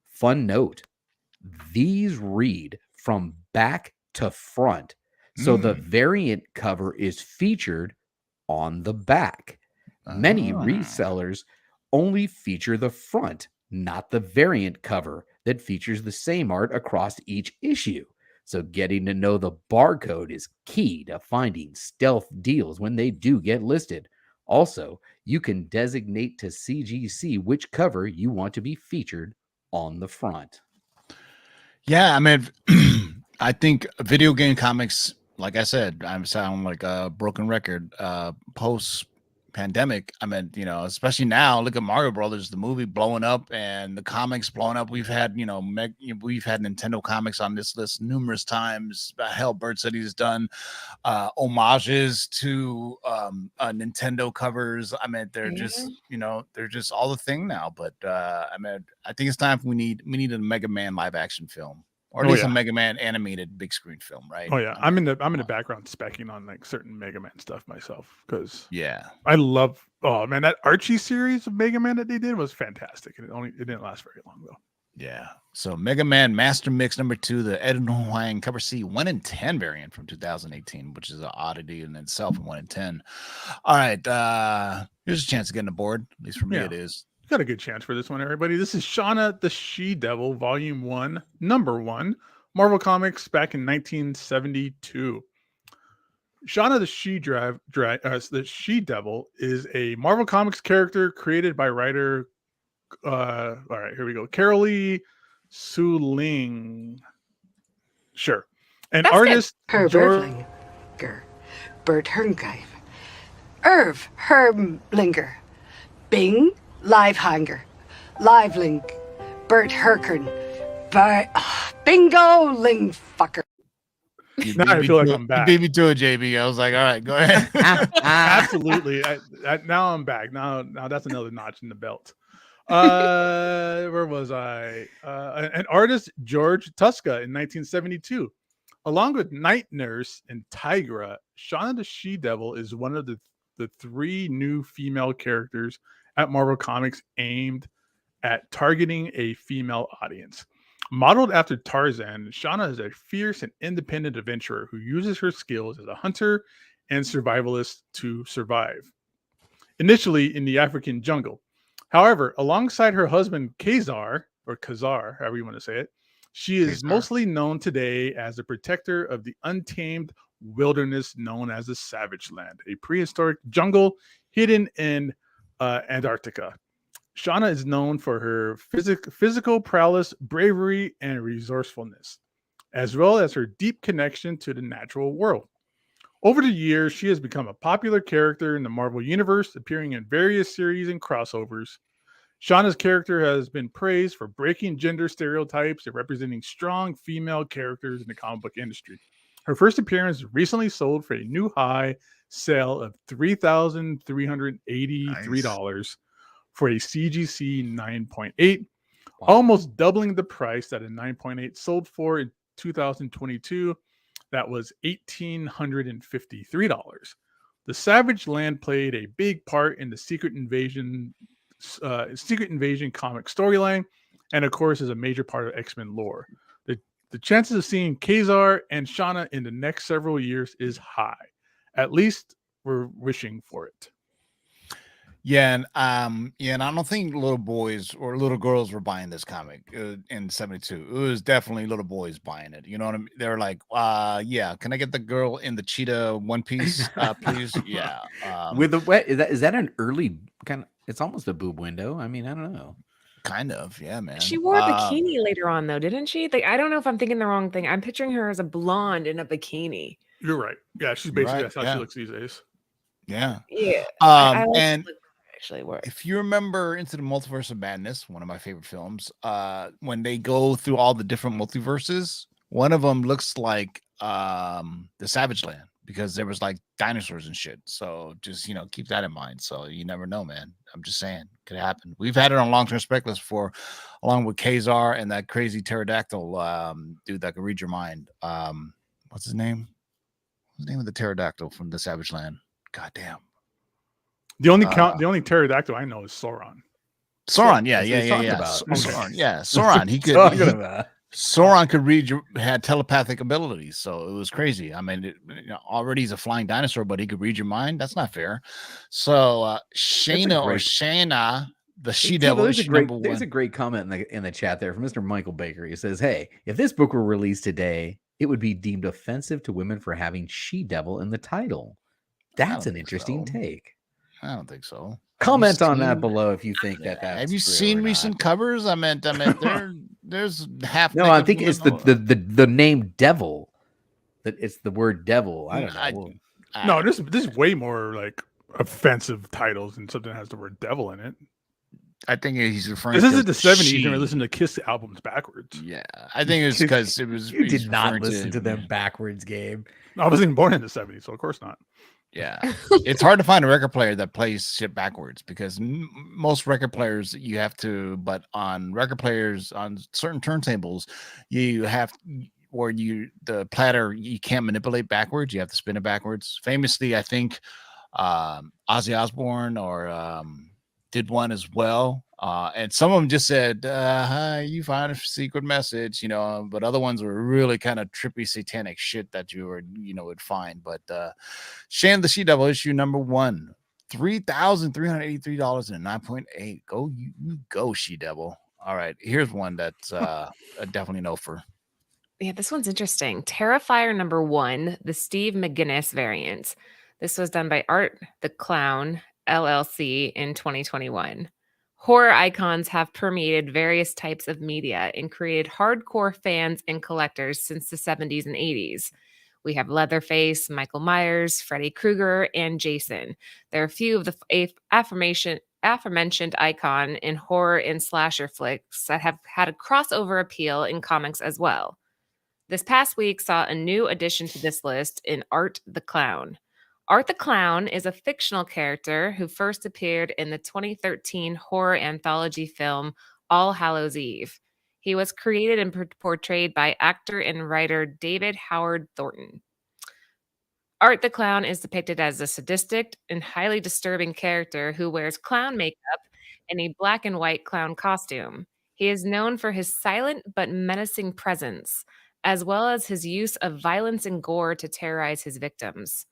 Fun note, these read from back to front, so the variant cover is featured on the back. Many resellers only feature the front, not the variant cover that features the same art across each issue. So getting to know the barcode is key to finding stealth deals when they do get listed. Also, you can designate to CGC which cover you want to be featured on the front.
Yeah, I mean, I think video game comics, like I said, I sound like a broken record. Post pandemic, I mean, you know, especially now, look at Mario Brothers, the movie blowing up, and the comics blowing up. We've had, you know, we've had Nintendo comics on this list numerous times. Hell, Bird City's done homages to Nintendo covers. I mean, they're just, you know, they're just all the thing now. But I mean, I think it's time we need a Mega Man live action film. Or at least a Mega Man animated big screen film, right?
Oh yeah, I'm in the background specking on like certain Mega Man stuff myself because I love. Oh man, that Archie series of Mega Man that they did was fantastic, and it didn't last very long though.
Yeah. So Mega Man Master Mix number 2, the Edwin Huang Cover C 1 in 10 variant from 2018, which is an oddity in itself, 1 in 10. All right, here's a chance of getting aboard. At least for me, it is.
Got a good chance for this one, everybody. This is Shauna the She-Devil, Volume 1, Number 1, Marvel Comics back in 1972. Shauna the She-Devil is a Marvel Comics character created by writer, all right, here we go, Carolee Suling. Sure. An artist,
Herberlinger, Bert Herngeiv, Irv Hermlinger, Bing Livehanger, Livelink, Bert Herkern, Bingo Lingfucker.
Now I feel like I'm back.
You beat me to it, JB. I was like, all right, go ahead.
Absolutely. Now I'm back. Now that's another notch in the belt. Where was I? An artist, George Tuska, in 1972. Along with Night Nurse and Tigra, Shauna the She-Devil is one of the 3 new female characters at Marvel Comics aimed at targeting a female audience. Modeled after Tarzan, Shauna is a fierce and independent adventurer who uses her skills as a hunter and survivalist to survive, initially in the African jungle. However, alongside her husband Kazar, or Kazar, however you want to say it, She is
Kazar.
mostly known today as the protector of the untamed wilderness known as the Savage Land, a prehistoric jungle hidden in Antarctica. Shauna is known for her physical prowess, bravery, and resourcefulness, as well as her deep connection to the natural world. Over the years, she has become a popular character in the Marvel Universe, appearing in various series and crossovers. Shauna's character has been praised for breaking gender stereotypes and representing strong female characters in the comic book industry. Her first appearance recently sold for a new high sale of $3,383 for a CGC 9.8,
Wow.
almost doubling the price that a 9.8 sold for in 2022. That was $1,853. The Savage Land played a big part in the Secret Invasion comic storyline, and of course is a major part of X-Men lore. The chances of seeing Kazar and Shauna in the next several years is high. At least we're wishing for it.
Yeah, and I don't think little boys or little girls were buying this comic in '72. It was definitely little boys buying it. You know what I mean? They were like, yeah, can I get the girl in the cheetah one piece, please? Yeah.
With the wet, is that an early kind of? It's almost a boob window. I mean, I don't know.
Kind of, yeah, man.
She wore a bikini later on, though, didn't she? Like, I don't know if I'm thinking the wrong thing. I'm picturing her as a blonde in a bikini.
You're right. Yeah, she's
You're
basically
right,
that's how
yeah.
she looks these days.
Yeah.
Yeah. I like
And
the look actually work.
if you remember Into the Multiverse of Madness, one of my favorite films, when they go through all the different multiverses, one of them looks like the Savage Land because there was like dinosaurs and shit. So just keep that in mind. So you never know, man. I'm just saying, could happen. We've had it on long-term spec list before, along with Kazar and that crazy pterodactyl dude that can read your mind. What's his name? What's the name of the pterodactyl from the Savage Land? God damn.
The only pterodactyl I know is Sauron.
Sauron, yeah.
Sauron,
yeah. Sauron. He could. Sauron could read had telepathic abilities, so it was crazy. I mean, already he's a flying dinosaur, but he could read your mind. That's not fair. So Shayna, the she-devil, is number one.
There's a great comment in the chat there from Mr. Michael Baker. He says, "Hey, if this book were released today, it would be deemed offensive to women for having she-devil in the title." That's an interesting take.
I don't think so.
Comment on that below if you think that's
have you seen recent covers? I meant there's half.
No, I think it's the name devil. That it's the word devil. I don't know.
No, this is way more like offensive titles and something that has the word devil in it.
I think he's referring.
This isn't the '70s, and we listen to Kiss albums backwards.
Yeah, I think it's because it was.
You did not listen to them backwards, Gabe.
I wasn't even born in the '70s, so of course not.
Yeah, it's hard to find a record player that plays shit backwards because most record players you have to, but on record players on certain turntables, you have where the platter you can't manipulate backwards. You have to spin it backwards. Famously, I think Ozzy Osbourne or did one as well. And some of them just said, hi, you find a secret message, but other ones were really kind of trippy satanic shit that you would find. But Shan the She-Devil issue number 1, $3,383 and 9.8. Go, you go, She-Devil. All right, here's one that's a definitely no for.
Yeah, this one's interesting. Terrifier number 1, the Steve McGuinness variant. This was done by Art the Clown LLC in 2021. Horror icons have permeated various types of media and created hardcore fans and collectors since the 70s and 80s. We have Leatherface, Michael Myers, Freddy Krueger, and Jason. There are a few of the aforementioned icon in horror and slasher flicks that have had a crossover appeal in comics as well. This past week saw a new addition to this list in Art the Clown. Art the Clown is a fictional character who first appeared in the 2013 horror anthology film All Hallows Eve. He was created and portrayed by actor and writer David Howard Thornton. Art the Clown is depicted as a sadistic and highly disturbing character who wears clown makeup and a black and white clown costume. He is known for his silent but menacing presence, as well as his use of violence and gore to terrorize his victims.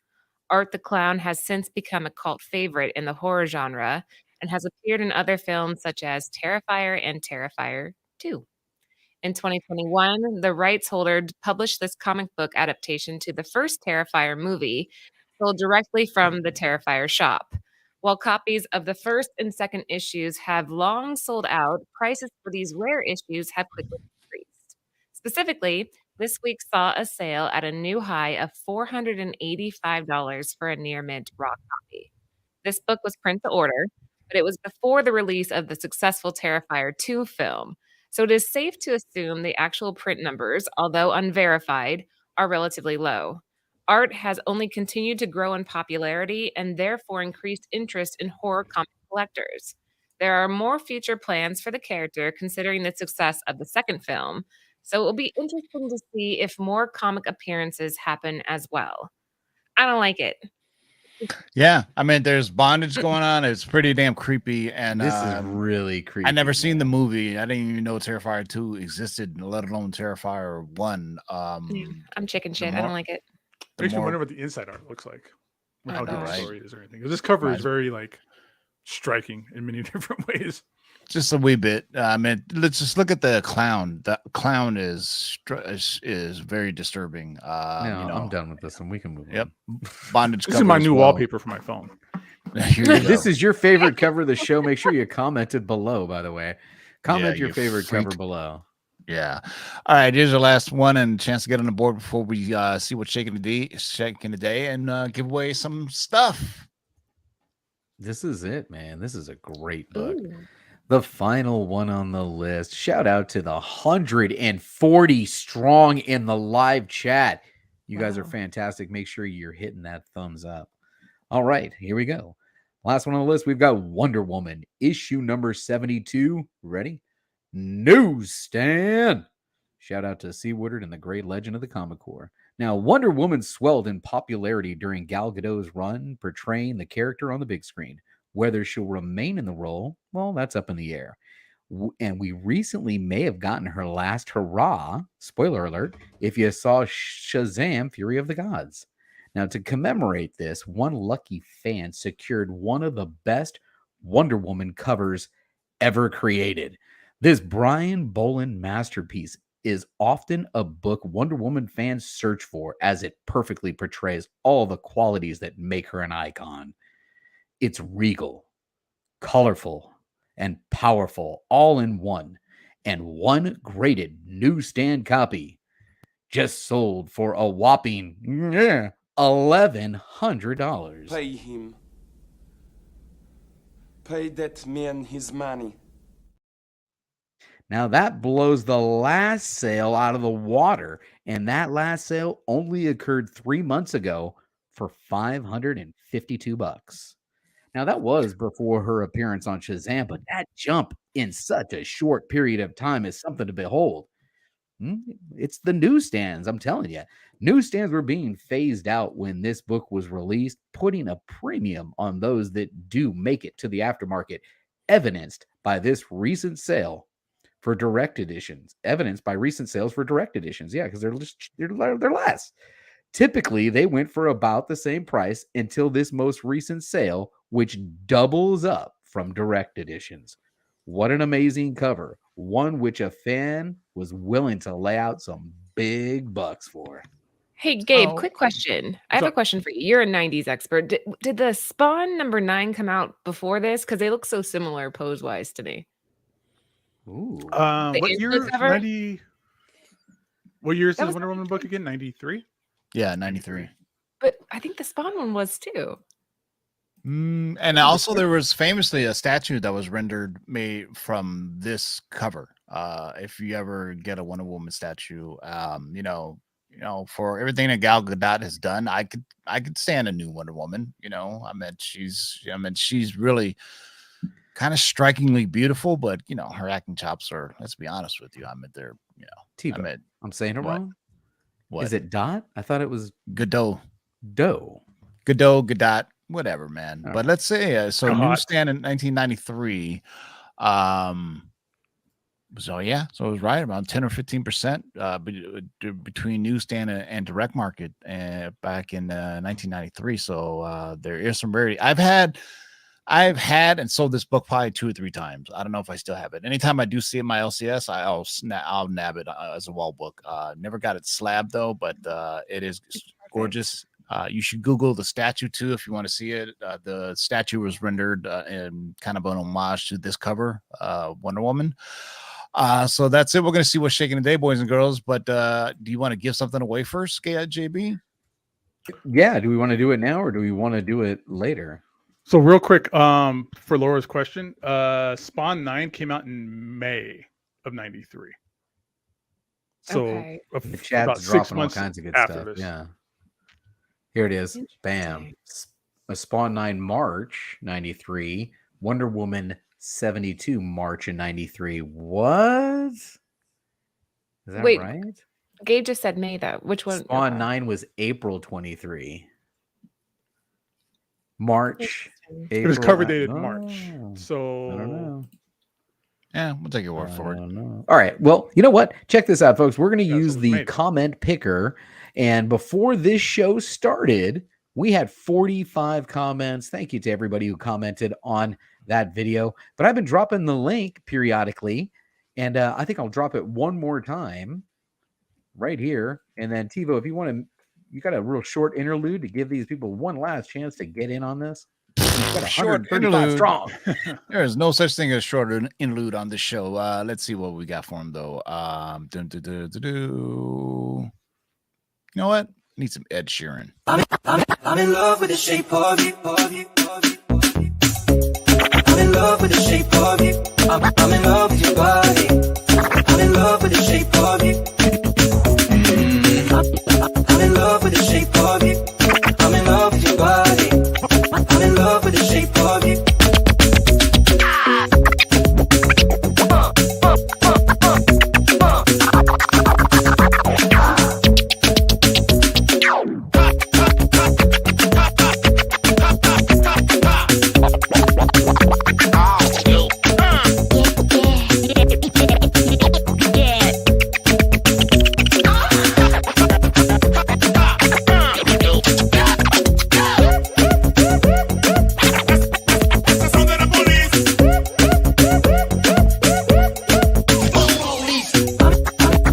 Art the Clown has since become a cult favorite in the horror genre and has appeared in other films such as Terrifier and Terrifier 2. In 2021, the rights holder published this comic book adaptation to the first Terrifier movie, sold directly from the Terrifier shop. While copies of the first and second issues have long sold out, prices for these rare issues have quickly increased. Specifically, this week saw a sale at a new high of $485 for a near mint raw copy. This book was print to order, but it was before the release of the successful Terrifier 2 film. So it is safe to assume the actual print numbers, although unverified, are relatively low. Art has only continued to grow in popularity and therefore increased interest in horror comic collectors. There are more future plans for the character considering the success of the second film, so it will be interesting to see if more comic appearances happen as well. I don't like it.
Yeah, I mean, there's bondage going on. It's pretty damn creepy, and
This is really creepy.
I never seen the
man.
movie. I didn't even know Terrifier 2 existed, let alone Terrifier 1.
Yeah, I'm chicken shit. I
more-
don't like it.
the
Makes me
more-
wonder what the inside art looks like, or
I
how
know,
good the
right?
story is, or anything. 'Cause this cover is
Right.
very like striking in many different ways.
just a wee bit. I mean, let's just look at the clown. The clown is very disturbing.
No,
know,
I'm done with this one. We can move
Yep,
on.
bondage.
This is my
cover as
new
well.
wallpaper for my phone.
Here you
This
go.
is your favorite cover of the show. Make sure you commented below, by the way. Comment
Yeah,
your
you
favorite
freak.
cover below.
Yeah. All right. Here's our last one and chance to get on the board before we see what's shaking the day and give away some stuff.
This is it, man. This is a great book.
Ooh.
The final one on the list. Shout out to the 140 strong in the live chat. You guys are
Wow.
fantastic. Make sure you're hitting that thumbs up. All right, here we go. Last one on the list. We've got Wonder Woman, issue number 72. Ready? Newsstand. Shout out to C. Woodard and the great legend of the Comic Corps. Now, Wonder Woman swelled in popularity during Gal Gadot's run, portraying the character on the big screen. Whether she'll remain in the role, well, that's up in the air. And we recently may have gotten her last hurrah, spoiler alert, if you saw Shazam! Fury of the Gods. Now, to commemorate this, one lucky fan secured one of the best Wonder Woman covers ever created. This Brian Boland masterpiece is often a book Wonder Woman fans search for, as it perfectly portrays all the qualities that make her an icon. It's regal, colorful, and powerful all in one, and one graded newsstand copy just sold for a whopping $1,100.
Pay him. Pay that man his money.
Now that blows the last sale out of the water, and that last sale only occurred 3 months ago for $552. Now that was before her appearance on Shazam, but that jump in such a short period of time is something to behold. It's the newsstands, I'm telling you. Newsstands were being phased out when this book was released, putting a premium on those that do make it to the aftermarket, evidenced by this recent sale for direct editions. Evidenced by recent sales for direct editions. Yeah, because they're less. Typically, they went for about the same price until this most recent sale, which doubles up from direct editions. What an amazing cover. One which a fan was willing to lay out some big bucks for.
Hey, Gabe,
Oh.
quick question. I have
What's
a
up?
question for you. You're a 90s expert. Did the Spawn number 9 come out before this? Because they look so similar pose-wise to me.
Ooh.
The
What
insert
year?
cover?
90. What year is
That
this
was
Wonder Woman book again? 93.
Yeah, 93.
But I think the Spawn one was too.
And also there was famously a statue that was rendered made from this cover. If you ever get a Wonder Woman statue, for everything that Gal Gadot has done, I could stand a new Wonder Woman. She's really kind of strikingly beautiful, but her acting chops are, let's be honest with you, they're
Tebow. I'm saying it
what?
wrong.
what
Is it Dot? I thought it was
Godot,
Doe.
Godot, whatever, man.
All
But
right.
let's say so
God.
newsstand in 1993. So it was right around 10 or 15% between newsstand and direct market back in 1993. So there is some rarity. I've had I've had and sold this book probably 2 or 3 times. I don't know if I still have it. Anytime I do see it in my LCS, I'll nab it as a wall book. Never got it slabbed though, but it is gorgeous. You should Google the statue too if you want to see it. The statue was rendered in kind of an homage to this cover, Wonder Woman. So that's it. We're going to see what's shaking today, boys and girls. But do you want to give something away first, JB?
Yeah. Do we want to do it now or do we want to do it later?
So real quick, for Laura's question, Spawn 9 came out in May of '93. So
Okay.
The chat's
about 6
dropping all
months
kinds of good
after
stuff.
this.
Yeah. Here it is. Bam.
Interesting.
A Spawn 9 March 93. Wonder Woman 72 March in 93. What? Is that
Wait,
right?
Gabe just said May though. Which one?
Spawn 9 was April 23. March.
It was
April,
cover dated March.
Oh,
So
I don't know.
Yeah, we'll take your word for it.
All right. Well, you know what? Check this out, folks. We're going to
Yeah, so
use
we
the
made it.
comment picker. And before this show started, we had 45 comments. Thank you to everybody who commented on that video. But I've been dropping the link periodically. And I think I'll drop it one more time right here. And then, TiVo, if you want to, you got a real short interlude to give these people one last chance to get in on this. You've got
Short
135
interlude.
strong.
There is no such thing as short interlude on this show. Let's see what we got for him though. You know what? Need some Ed Sheeran.
I'm in love with the shape of you. I'm in love with the shape of you. I'm in love with your body. I'm in love with the shape of you. I'm in love with the shape of you. I'm in love with your body. I'm in love with the shape of you.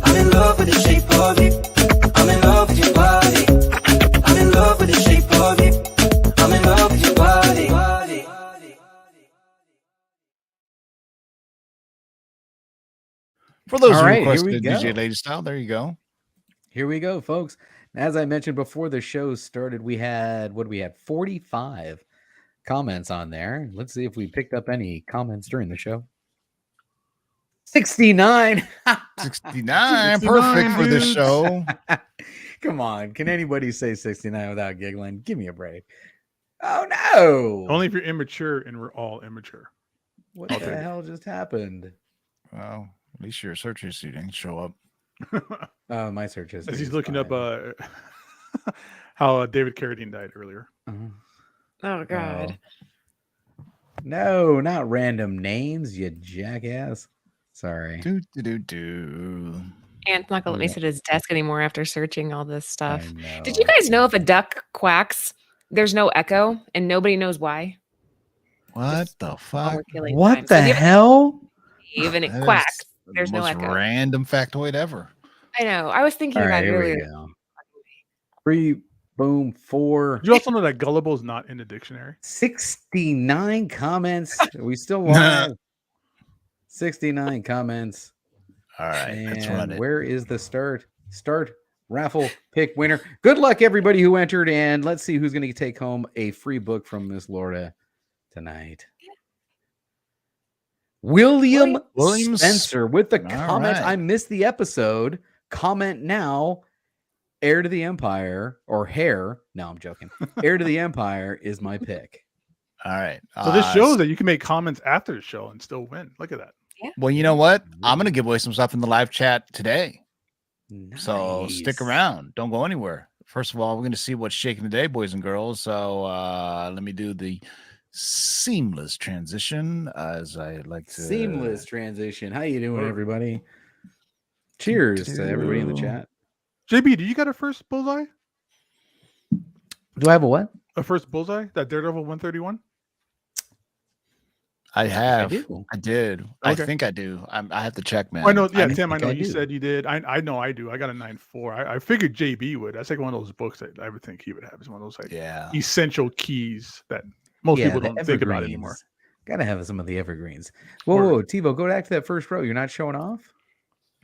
I'm in love with the shape of you. I'm in love with your body. I'm in love with the shape of you. I'm in love with your body.
For those
All
who
right, here we
requested DJ
go.
Lady Style, there you go.
Here we go, folks. As I mentioned before the show started, we had 45 comments on there. Let's see if we picked up any comments during the show. 69.
69, perfect for this
dudes.
show.
Come on. Can anybody say 69 without giggling? Give me a break. Oh, no.
only if you're immature, and we're all immature.
What
I'll
the
take it.
hell just happened?
Well, at least your search history didn't show up.
My search history.
As he's
is
looking up
fine.
how David Carradine died earlier.
Oh God.
No, not random names, you jackass. Sorry.
Do.
Ant's not gonna let me
Yeah.
sit at his desk anymore after searching all this stuff.
I
Did you
know.
guys know if a duck quacks, there's no echo and nobody knows why?
What
Just
the
while
fuck?
we're killing
What
time. So
the
if you
hell?
leave and it
That is
quacks,
the
there's no
most
echo.
random factoid ever.
I know. I was thinking
All
about
right,
it
here
earlier.
we go. 3, boom, 4.
Did you also know that gullible is not in the dictionary?
69 comments. Are we still live? 69 comments.
All right, let's run
And
it.
where is the start? Start raffle pick winner. Good luck, everybody who entered. And let's see who's going to take home a free book from Miss Laura tonight. William
William
Spencer with the
All
comment.
right.
I missed the episode. Comment now. Heir to the Empire or Hair. No, I'm joking. Heir to the Empire is my pick.
All right.
So this shows that you can make comments after the show and still win. Look at that.
Well, you know what? I'm gonna give away some stuff in the live chat today. So
Nice.
stick around. Don't go anywhere. First of all, we're gonna see what's shaking today, boys and girls. So let me do the seamless transition, as I like to.
Seamless transition. How you doing,
Oh.
everybody? Cheers to everybody in the chat.
JB, do you got a first bullseye?
Do I have a what?
A first bullseye? That Daredevil 131?
I have.
do.
I did. I
Okay.
think I do. I have to check, man.
I know. Yeah, Tim. I
think
know
I
you
do.
said you did. I know I do. I got a 9.4. I figured JB would. That's like one of those books that I would think he would have. It's one of those like
Yeah.
essential keys that most people
the
don't think about anymore.
Gotta have some of the evergreens. Whoa,
Word.
whoa, Tivo, go back to that first row. You're not showing off?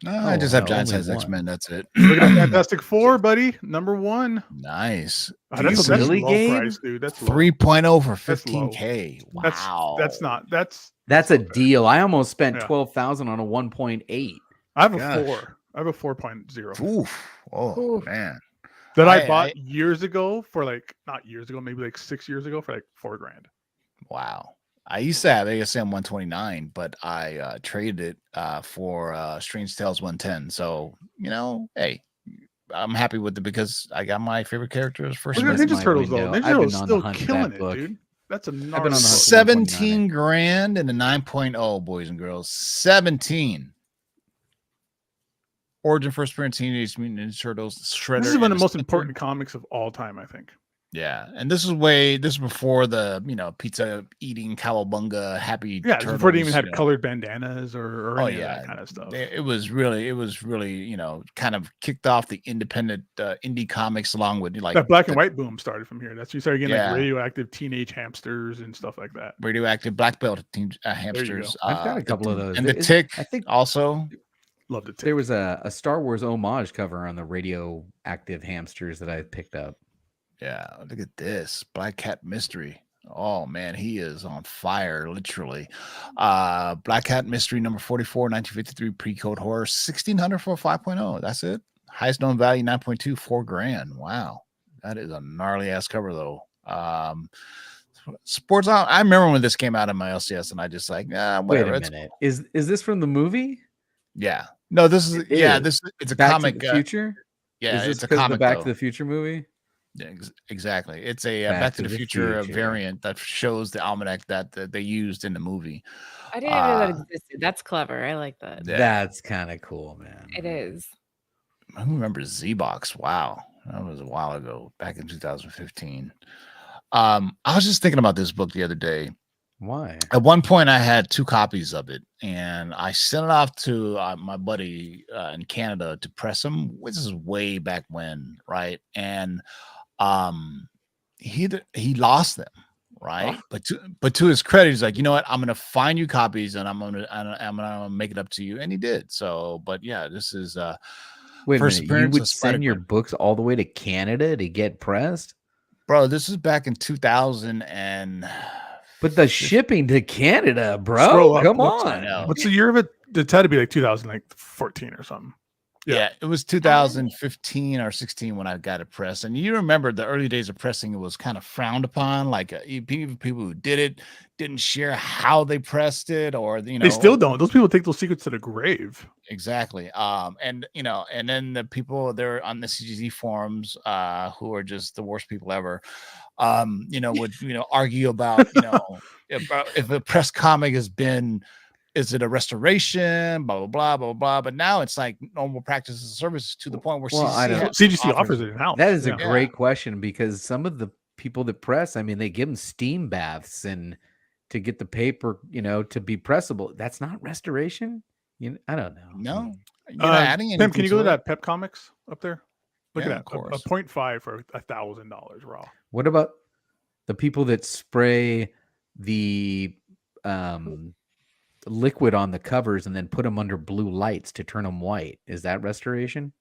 No, I just have giant
only
size X-Men. That's it.
Look at that Fantastic Four, buddy. Number 1.
Nice.
That's
really,
low
Gabe?
price, dude. That's low.
3.0 for
That's low.
$15K. Wow.
That's not. That's
That's a deal. I almost spent
Yeah.
12,000 on a 1.8.
I have a
Gosh.
4. I have a 4.0
Oof. Oh
Oof.
man.
that I
I-
bought
I-
years ago for like not years ago, maybe like 6 years ago for like $4,000.
Wow. I used to have ASM 129, but I traded it for Strange Tales 110. So, hey, I'm happy with it because I got my favorite characters first.
Look at
That's
Ninja
my
Turtles
window.
though.
I've
Ninja
been
Turtles
on the
still
hunt for
killing
that
it,
book.
dude. That's a
on the
gnarly
hunt
book.
for
17 grand and a 9.0, boys and girls. 17. Origin first appearance Teenage Mutant Ninja Turtles. Shredder.
This is one of
and
the most
Splinter.
important comics of all time, I think.
Yeah, and this is before the pizza eating cowabunga happy.
Yeah, it's before they even
Turtles,
had colored bandanas or
Oh
any of
yeah,
that kind of stuff.
It was really kind of kicked off the independent indie comics along with like
That black and white boom started from here. That's you started getting
Yeah.
like radioactive teenage hamsters and stuff like that.
radioactive black belt
go.
hamsters.
I've got a couple of those.
and the
Is-
Tick.
I think
Also,
Love to take.
there was a Star Wars homage cover on the radioactive hamsters that I picked up.
yeah, look at this Black Cat Mystery. Oh man, he is on fire, literally. Black Cat Mystery number 44, 1953 pre-code horror, 1600 for a 5.0. That's it. Highest known value 9.2, $4,000. Wow, that is a gnarly ass cover though. Sports on. I remember when this came out in my LCS, and I just like,
Wait
whatever.
a
It's,
minute. Is this from the movie?
yeah, no, this is
It
yeah,
is.
this it's a
Back
comic.
to the Future?
Yeah,
is this
it's a
because of
comic.
the Back
though.
to the Future movie?
Yeah, exactly. It's a Back to the Future variant that shows the almanac that they used in the movie.
I didn't even know that existed. That's clever. I like that.
Yeah.
That's kind of cool, man.
It is.
Who remembers Z-Box? Wow, that was a while ago, back in 2015. I was just thinking about this book the other day.
Why?
At one point, I had 2 copies of it, and I sent it off to my buddy in Canada to press them. Which is way back when, right? And he lost them, right? But to his credit, he's like, you know what? I'm gonna find you copies, and I'm gonna make it up to you, and he did. So, but yeah, this is
Wait a
first
minute. You
appearance
would
of
send your
Spider-Gwen.
books all the way to Canada to get pressed?
Bro, this is back in 2000 and
But the shipping to Canada, bro.
Scroll up,
Come
whoops,
I
on.
know.
What's the year of it? It's had to be like 2014 or something.
Yeah, it was 2015 or 16 when I got it pressed. And you remember the early days of pressing, it was kind of frowned upon. Like people who did it didn't share how they pressed it, or
They still don't. Those people take those secrets to the grave.
exactly. And then the people there on the CGZ forums, who are just the worst people ever, would argue about if a press comic has been. Is it a restoration? Blah, blah, blah, blah, blah. But now it's like normal practices and services to the point where
Well, I don't-
CGC offers it in house.
That is a
Yeah.
great question because some of the people that press, I mean, they give them steam baths and to get the paper, to be pressable. That's not restoration. I don't know.
No. You're not adding
Tim,
anything
can you go to
it.
that Pep Comics up there? Look
Yeah,
at
of
that.
course.
A 0.5 for $1,000 raw.
What about the people that spray the liquid on the covers and then put them under blue lights to turn them white? Is that restoration?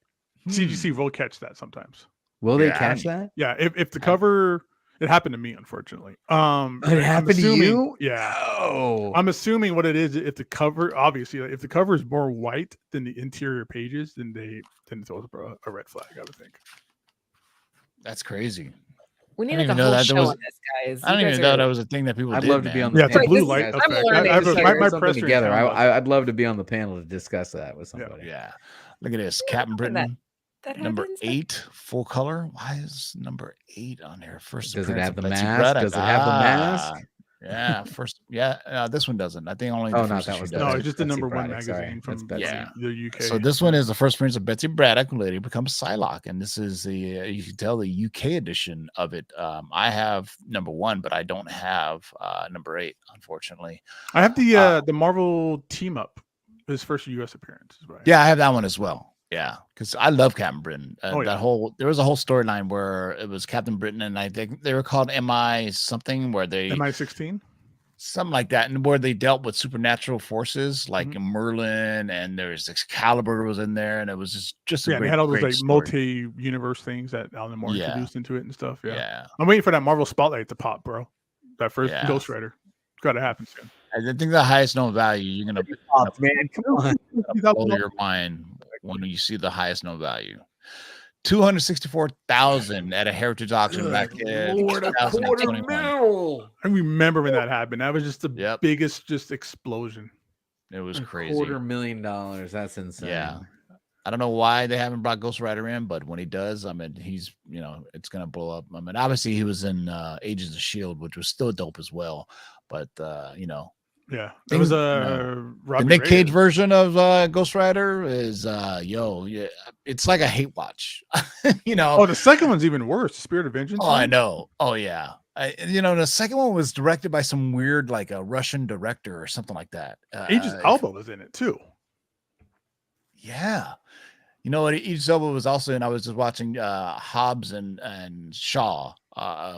CGC will catch that sometimes.
Will they
Yeah,
catch that?
Yeah, if the cover, it happened to me, unfortunately.
It happened to you?
Yeah.
Oh,
I'm assuming what it is, if the cover, obviously, if the cover is more white than the interior pages, then it's also a red flag, I would think.
That's crazy.
We need
I
like
didn't
a
even know
whole
that there
show
was-
on this, guys.
I don't even know that was a thing that people
I'd
did.
love to be on
man.
the
Yeah, it's a
panel
blue
to
light
discuss
effect.
that.
I'm learning
I have
here.
my
Something
presser
together.
down
I'd love to be on the panel to discuss that with somebody.
Yeah. Look at this. Captain Britain,
That
number
happens.
8, full color. Why is number 8 on here? First
Does it
appearance
have
of
the
Betsy
mask?
Braddock.
Does it have the mask?
Yeah, first. Yeah, this one doesn't. I think only
Oh,
the
no,
first
that
issue
was
does.
No,
Betsy-
it's just the
Betsy
number one
Braddock, sorry.
magazine
That's
from
Betsy.
Yeah.
the UK.
So this one is the first appearance of Betsy Braddock, who later becomes Psylocke, and this is the you can tell the UK edition of it. I have number 1, but I don't have number 8, unfortunately.
I have the Marvel team up, his first US appearance. Right?
Yeah, I have that one as well. Yeah, because I love Captain Britain.
Oh, yeah.
There was a whole storyline where it was Captain Britain, and I think they were called MI something, where they
MI16.
something like that, and where they dealt with supernatural forces like
Mhm.
Merlin, and there's Excalibur was in there, and it was just a
Yeah,
great,
they had all those
great
like
story.
multi-universe things that Alan Moore
Yeah.
introduced into it and stuff. Yeah.
Yeah,
I'm waiting for that Marvel Spotlight to pop, bro. That first
Yeah.
Ghost Rider. It's got to happen soon.
I think the highest known value you're gonna
Man, come on.
blow your mind when you see the highest known value. 264,000 at a heritage auction back in 2021.
I remember when that happened. That was just the
Yep.
biggest just explosion.
It was
$250,000.
crazy.
$250,000. That's insane.
Yeah. I don't know why they haven't brought Ghost Rider in, but when he does, I mean, he's, it's going to blow up. I mean, obviously he was in Agents of S.H.I.E.L.D., which was still dope as well. But,
Yeah. It was
the
Robbie
Nick Cage
Reyes.
version of Ghost Rider is, it's like a hate watch.
Oh, the second one's even worse. Spirit of Vengeance.
Oh, I
one?
know. Oh, yeah. The second one was directed by some weird, like a Russian director or something like that.
Idris Elba was in it too.
Yeah. You know what? Idris Elba was also in. I was just watching Hobbs and Shaw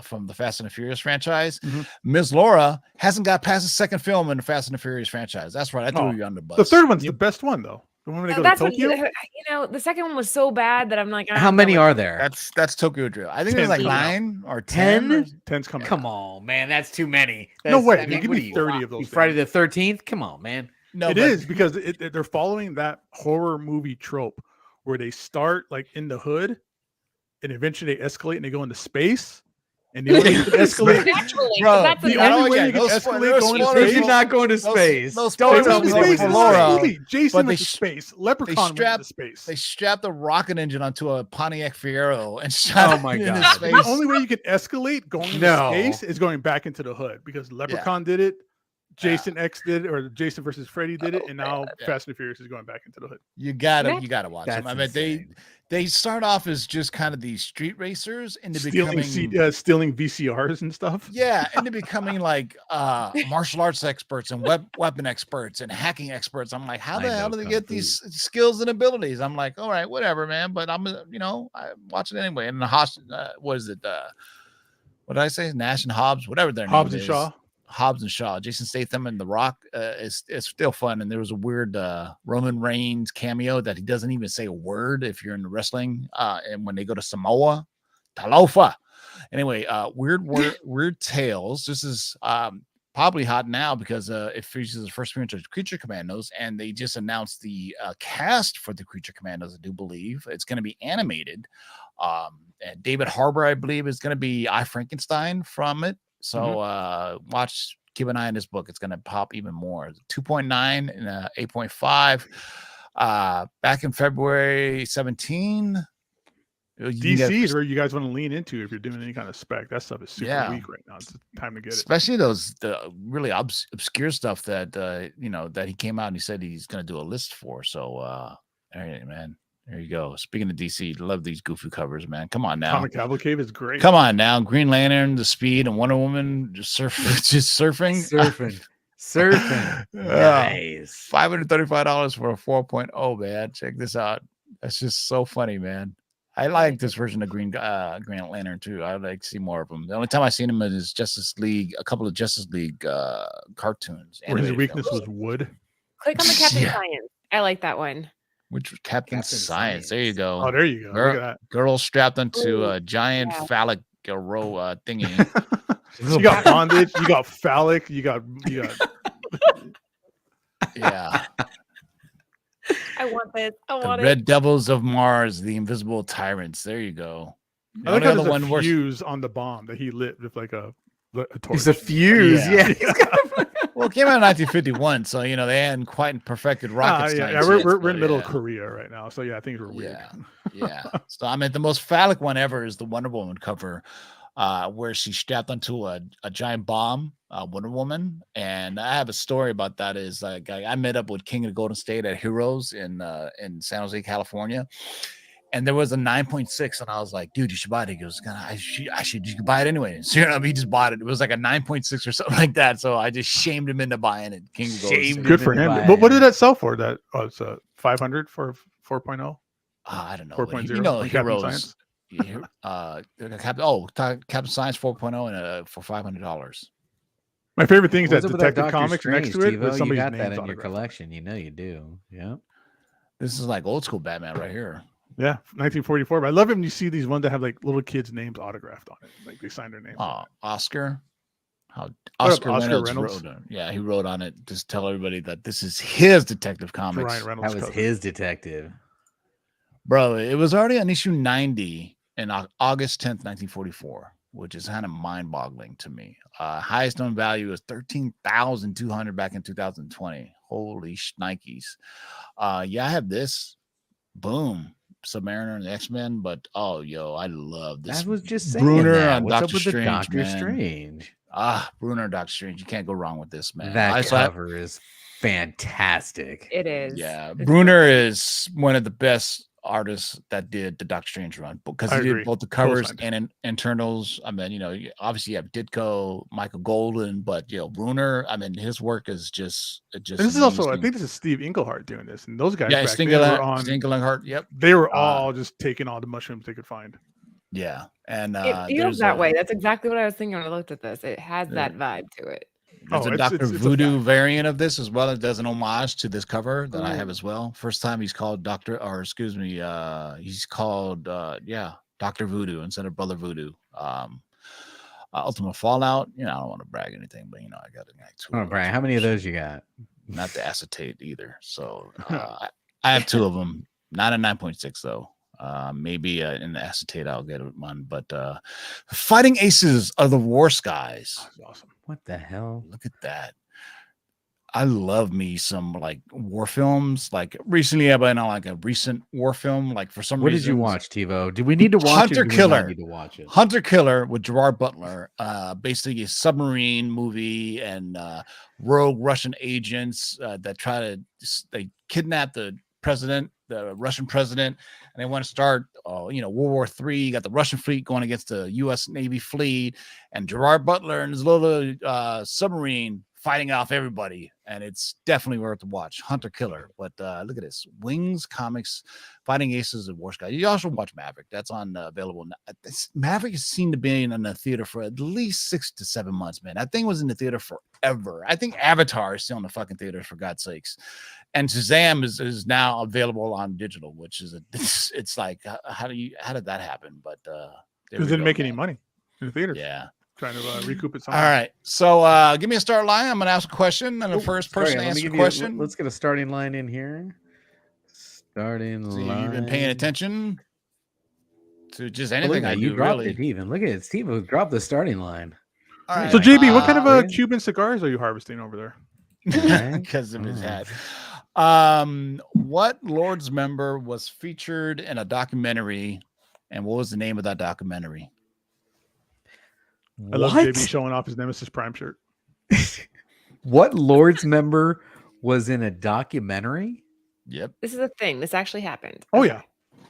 from the Fast and the Furious franchise.
Mhm.
Ms. Laura hasn't got past the second film in the Fast and the Furious franchise. That's right. I threw
Oh,
you on the bus.
The third one's the best one though. The one when they go to
That's what
Tokyo.
the second one was so bad that I'm like,
How many are there?
That's Tokyo Drift. I think there's like
10
9 or
10?
10.
10's coming.
Come on, man. That's too many.
No
That's-
way.
I
Dude,
mean,
give
what
me
are you,
30 of those.
Friday
things.
the 13th? Come on, man.
No,
It is because they're following that horror movie trope where they start like in the hood and eventually they escalate and they go into space. And the only way you can escalate,
Naturally,
Bro,
that's
the
a
only
yeah,
way you can
those
escalate
spoilers-
going to
spoilers
They
space.
did not go into space.
those
Don't
spoilers
tell
They
me
were
they
went
were
to
for
Laura.
Laura.
space. Jason
but
went
they
to space. Leprechaun went
strapped-
to space.
They strapped the rocket engine onto a Pontiac Fiero and shot
Oh my
it into
God.
space.
The only way you can escalate going into
No.
space is going back into the hood because Leprechaun did it, Jason X did it, or Jason versus Freddy did it, and now
yeah.
Fast and Furious is going back into the hood.
You gotta watch them.
That's
I mean,
insane.
they start off as just kind of these street racers into
Stealing,
becoming
stealing VCRs and stuff.
into becoming like martial arts experts and weapon experts and hacking experts. I'm like, how
I
the
know
hell do they
kung
get
fu.
these skills and abilities? I'm like, all right, whatever, man. But I'm I watch it anyway. And the what is it? What did I say? Nash and Hobbs, whatever their
Hobbs
name
and
is.
Shaw.
Hobbs and Shaw, Jason Statham and The Rock is still fun. And there was a weird Roman Reigns cameo that he doesn't even say a word if you're in wrestling. And when they go to Samoa, Talofa. Anyway, weird tales. This is probably hot now because it features the first appearance of Creature Commandos, and they just announced the cast for the Creature Commandos. I do believe it's going to be animated. And David Harbour, I believe, is going to be I Frankenstein from it. So keep an eye on this book. It's going to pop even more. 2.9 and 8.5. Back in February 17.
DC is where you guys want to lean into if you're doing any kind of spec. That stuff is super weak right now. It's time to get it.
Especially the really obscure stuff that that he came out and he said he's going to do a list for. So all right, man. There you go. Speaking of DC, love these goofy covers, man. Come on now.
Comic Cavalcade is great.
Come on now. Green Lantern, The Speed, and Wonder Woman just surfing.
Surfing. Nice.
$535 for a 4.0, man. Check this out. That's just so funny, man. I like this version of Green Lantern too. I would like to see more of them. The only time I've seen him is Justice League, a couple of Justice League cartoons.
Where his
animated
weakness
films.
was wood.
Click on the Captain
Yeah.
Science. I like that one.
Which was Captain Science. There you
Science.
go.
Oh, there you go. Look at that.
Girl strapped onto
Ooh,
a giant
yeah.
phallic row thingy.
You got bondage. You got phallic. You got.
Yeah.
I want this. I
The
want
Red
it.
Devils of Mars, the Invisible Tyrants. There you go.
I like
The
how
only
there's
other
a
one
fuse on the bomb that he lit with like a torch.
It's a fuse.
Yeah.
Yeah.
Well, it came out in 1951, so they hadn't quite perfected rocket
yeah,
science.
we're
yet,
in
so,
the middle
yeah.
of Korea right now, so yeah, things were weird.
Yeah. So I mean, the most phallic one ever is the Wonder Woman cover. where she's strapped onto a giant bomb, Wonder Woman. And I have a story about that. Is like I met up with King of the Golden State at Heroes in San Jose, California. And there was a 9.6, and I was like, dude, you should buy it. He goes, I should, you can buy it anyway. So he just bought it. It was like a 9.6 or something like that. So I just shamed him into buying it. King of the Golden State.
Good for him. What did that sell for? That it's 500 for 4.0.
I don't know.
4.0.
You know,
Captain Science.
Captain Science 4.0 and for $500.
My favorite thing is that
What's up with that
Detective
Dr.
Comics
Strange,
next to it
Tivo?
with
You
somebody's
got that
names
in your
autographed.
collection. You know you do. Yeah.
This is like old school Batman right here.
Yeah, 1944. But I love it when you see these ones that have like little kids' names autographed on it. Like they signed their names. on it.
Oscar. How
What up,
Oscar
Oscar
Reynolds
Reynolds?
wrote it. Yeah, he wrote on it. Just tell everybody that this is his Detective
For
Comics.
Ryan Reynolds.
That was
cover.
his detective.
Bro, it was already on issue 90 in August 10th, 1944, which is kind of mind-boggling to me. Highest known value is 13,200 back in 2020. Holy shnikes. Yeah, I have this. Boom. Submariner and the X-Men, but I love this.
I was just saying
Bruner
that.
on
What's
Doctor
up with the
Strange,
Doctor
man.
Strange?
Bruner and Doctor Strange. You can't go wrong with this, man.
That
I
cover is fantastic.
It is.
Yeah,
It's
Bruner is one of the best artists that did the Doctor Strange run because
I
he
agree.
did both the covers
Co-signed.
and internals. I mean, obviously you have Ditko, Michael Golden, but Bruner, I mean, his work is just
And this is also, I
amazing.
think this is Steve Englehart doing this, and those guys
Yeah,
back then were on.
Stinglehart. Yep.
They were all just taking all the mushrooms they could find.
Yeah, and
It feels
there's
that way. That's exactly what I was thinking when I looked at this. It has that vibe to it.
There's a
it's-
Dr.
it's a
Voodoo
fact.
variant of this as well. It does an homage to this cover that I have as well. First time he's called he's called Dr. Voodoo instead of Brother Voodoo. Ultimate Fallout. I don't want to brag anything, but I got it.
Oh, Brian, how many of those you got?
Not the acetate either. So I have two of them. Not a 9.6 though. Maybe in the acetate I'll get one. But Fighting Aces of the War Skies.
That's awesome.
What the hell?
Look at that. I love me some like war films. Like recently, I've been on like a recent war film. Like for some
What
reason,
did you watch, TiVo? Do we need to watch
Hunter
it? Or do we
Killer.
not need to watch it.
Hunter Killer with Gerard Butler. Basically a submarine movie and rogue Russian agents that they kidnap the Russian president, and they want to start, World War III. You got the Russian fleet going against the U.S. Navy fleet, and Gerard Butler and his little submarine fighting off everybody, and it's definitely worth a watch. Hunter Killer. But look at this: Wings Comics, Fighting Aces and War Skies. You also watch Maverick. That's on available now. Maverick has seen to be in the theater for at least 6 to 7 months, man. That thing was in the theater forever. I think Avatar is still in the fucking theater, for God's sakes. And Shazam is now available on digital, which is it's like how did that happen? But
Because it didn't make any money in the theaters.
Yeah.
Trying to recoup it.
All right. So give me a start line. I'm going to ask a question, and the first person to
Let me
answer
give
the
you
question.
let's get a starting line in here. Starting
See,
line.
you've been paying attention to just
Oh, look
anything
at
I
that. You
do,
dropped
really.
it even. Look at it. Steve dropped the starting line.
All right.
So JB, what kind of
really?
Cuban cigars are you harvesting over there?
Because of his
Oh.
hat. What Lords member was featured in a documentary, and what was the name of that documentary?
I love
What?
JB showing off his Nemesis Prime shirt.
What Lords member was in a documentary?
Yep.
This is a thing. This actually happened.
Oh yeah.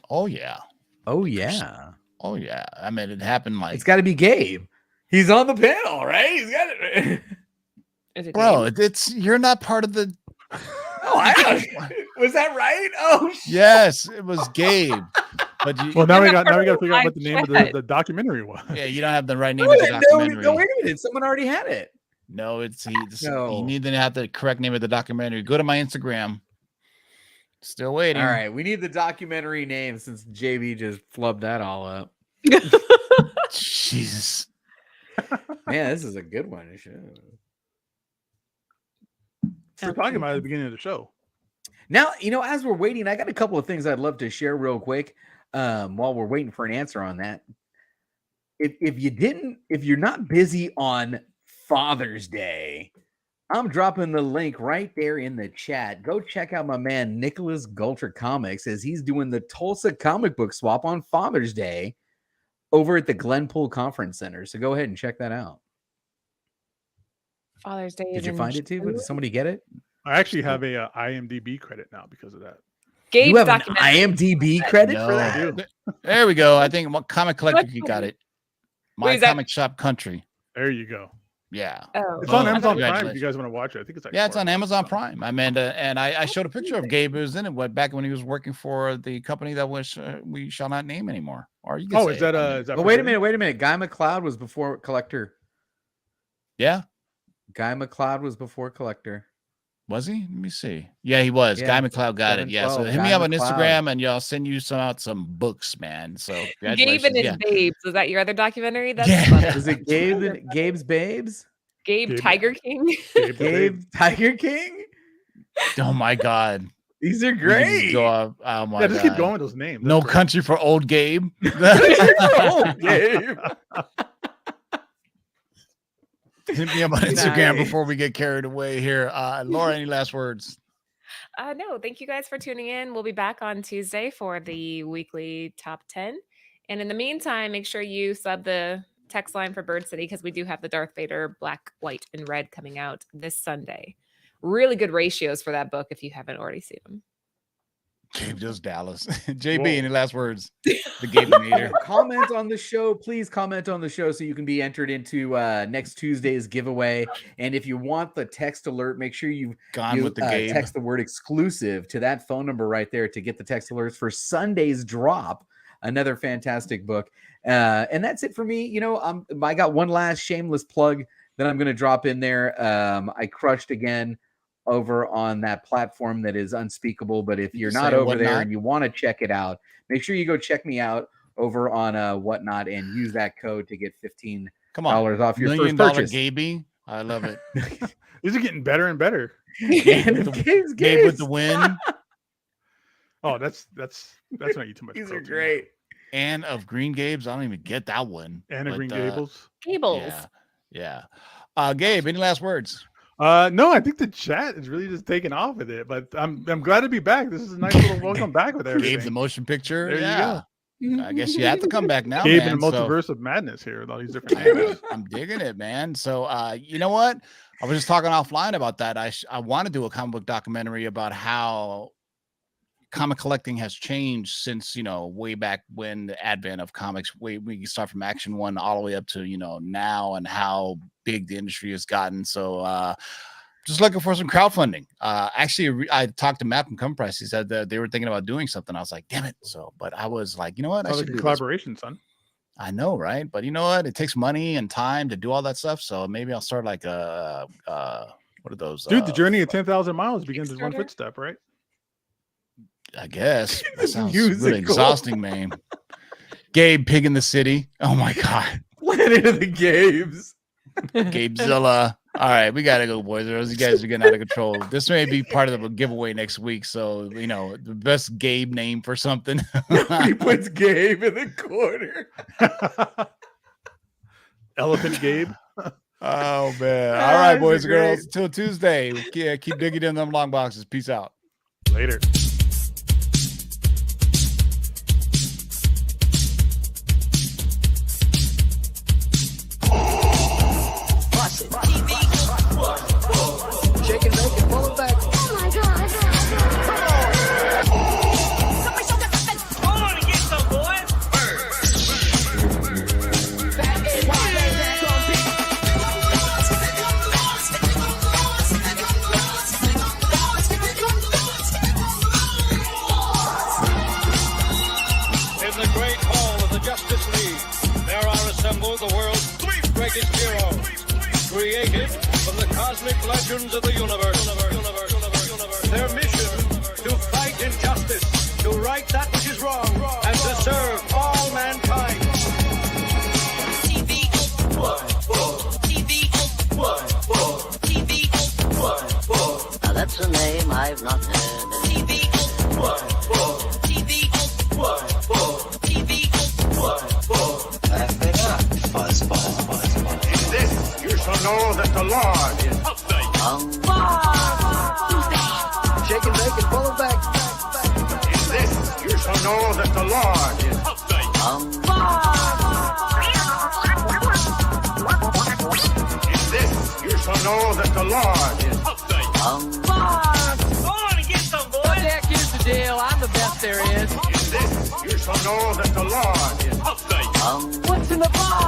Oh yeah.
Oh yeah.
Oh yeah. I mean, it happened like
It's got to be Gabe. He's on the panel, right? He's got it.
Is it
bro.
Gabe?
It's you're not part of the.
Oh, I don't. Was that right? Oh, shit.
Yes, it was Gabe. But
Well, now we
You're
got
not
to
part of
figure out
the
what the name of
line.
the documentary was.
yeah, you don't have the right name
No,
of the
no,
documentary.
no, wait a minute. Someone already had it.
No, you
No.
need to have the correct name of the documentary. Go to my Instagram. Still waiting.
All right, we need the documentary name since JB just flubbed that all up.
Jesus.
Man, this is a good one.
We're talking about it at the beginning of the show.
Now, as we're waiting, I got a couple of things I'd love to share real quick while we're waiting for an answer on that. If you're not busy on Father's Day, I'm dropping the link right there in the chat. Go check out my man Nicholas Gulcher Comics as he's doing the Tulsa comic book swap on Father's Day. over at the Glenpool Conference Center. So go ahead and check that out.
Father's Day.
Did you find it too? Did somebody get it?
I actually have a IMDb credit now because of that.
Gabe's
You have an
documentary.
IMDb credit for
No.
that?
There we go. I think Comic Collector, you got it. My
is that?
Comic Shop Country.
There you go.
Yeah.
Oh,
It's on
Oh,
Amazon Prime if
congratulations.
you guys want to watch it. I think it's like
Yeah, it's on
$4.
Amazon Prime. Amanda, and I showed a picture of Gabe who was in it back when he was working for the company that was we shall not name anymore. Or you can
Oh,
say
is that
it. I mean,
is that?
But wait a minute. Guy McLeod was before Collector.
yeah,
Guy McLeod was before Collector.
was he? Let me see. Yeah, he was.
Yeah,
Guy McLeod got it. Yeah, so
712,
hit me
Guy
up on
McLeod.
Instagram, and y'all send you some books, man. So
Gabe
congratulations.
and his
Yeah.
babes. Was that your other documentary? That's
Yeah.
funny.
Was it Gabe's Babes?
Gabe
Gabe.
Tiger King.
Gabe Tiger King?
Oh my God.
These are
We can just
great.
go off- Oh my
Yeah, just
God.
keep going with those names.
No
That's great.
country for old Gabe.
Oh, Gabe.
Hit me up on Instagram
Nice.
before we get carried away here. Laura, any last words?
No, thank you guys for tuning in. We'll be back on Tuesday for the weekly top 10. And in the meantime, make sure you sub the text line for Bird City because we do have the Darth Vader black, white, and red coming out this Sunday. Really good ratios for that book if you haven't already seen them.
Gabe does Dallas. JB,
Whoa.
any last words? The Gabe-inator.
Comment on the show. Please comment on the show so you can be entered into next Tuesday's giveaway. And if you want the text alert, make sure you
Gone with the Gabe.
text the word exclusive to that phone number right there to get the text alerts for Sunday's drop. Another fantastic book. And that's it for me. You know, I got one last shameless plug that I'm going to drop in there. I crushed again over on that platform that is unspeakable. But if you're not
Say
over there
Whatnot?
and you want to check it out, make sure you go check me out over on Whatnot and use that code to get $15
Come on.
off your
$1
first
million
purchase.
Gabe. I love it.
These are getting better and better.
And
With
it
the-
gives
Gabe with
games.
the win.
Oh, that's not you too much.
These are
protein.
great.
And of Green Gabes. I don't even get that one.
Anna
but,
Green Gables.
Gables.
Yeah. Gabe, any last words?
No, I think the chat is really just taking off with it. But I'm glad to be back. This is a nice little welcome back with everything.
Gabe the motion picture.
There you
yeah. I guess you have to come back now,
Gabe
man.
in the
so-
multiverse of madness here with all these different names.
I'm digging it, man. So, you know what? I was just talking offline about that. I want to do a comic book documentary about how comic collecting has changed since, you know, way back when the advent of comics. We can start from Action 1 all the way up to, you know, now and how big the industry has gotten. So, just looking for some crowdfunding. Actually, I talked to Matt from CovrPrice. He said that they were thinking about doing something. I was like, damn it. So, but I was like, you know what? I
Sounds
should
like a
do this.
collaboration, son.
I know, right? But you know what? It takes money and time to do all that stuff. So maybe I'll start like what are those?
Dude, the journey of 10,000 miles begins with one
Kickstarter?
footstep, right?
I guess
The
that sounds
musical.
really exhausting, man. Gabe, Pig in the City. Oh my God,
Planet of the Gabes.
Gabezilla. All right, we gotta go, boys. Or else you guys are getting out of control. This may be part of a giveaway next week. So you know, the best Gabe name for something.
Nobody puts Gabe in the corner.
Elephant Gabe.
Oh man! All right,
These
boys
are
and girls. Till Tuesday. Yeah, keep digging in them long boxes. Peace out.
Later.
Shake and bake and pull it back.
Oh my God.
In the great hall of the Justice League, there are assembled the world's three greatest heroes, created from the cosmic legends of the universe. Their mission, to fight injustice, to right that which is wrong, and to serve all mankind.
Now that's a name I've not heard.
In this, you shall know that the Lord is
Shake and bake and pull it back.
In this, you shall know that the Lord is know that the Lord is update.
Go on and get some, boys. Jack, here's the deal. I'm the best there is.
In this, you shall know that the Lord is update.
What's in the box?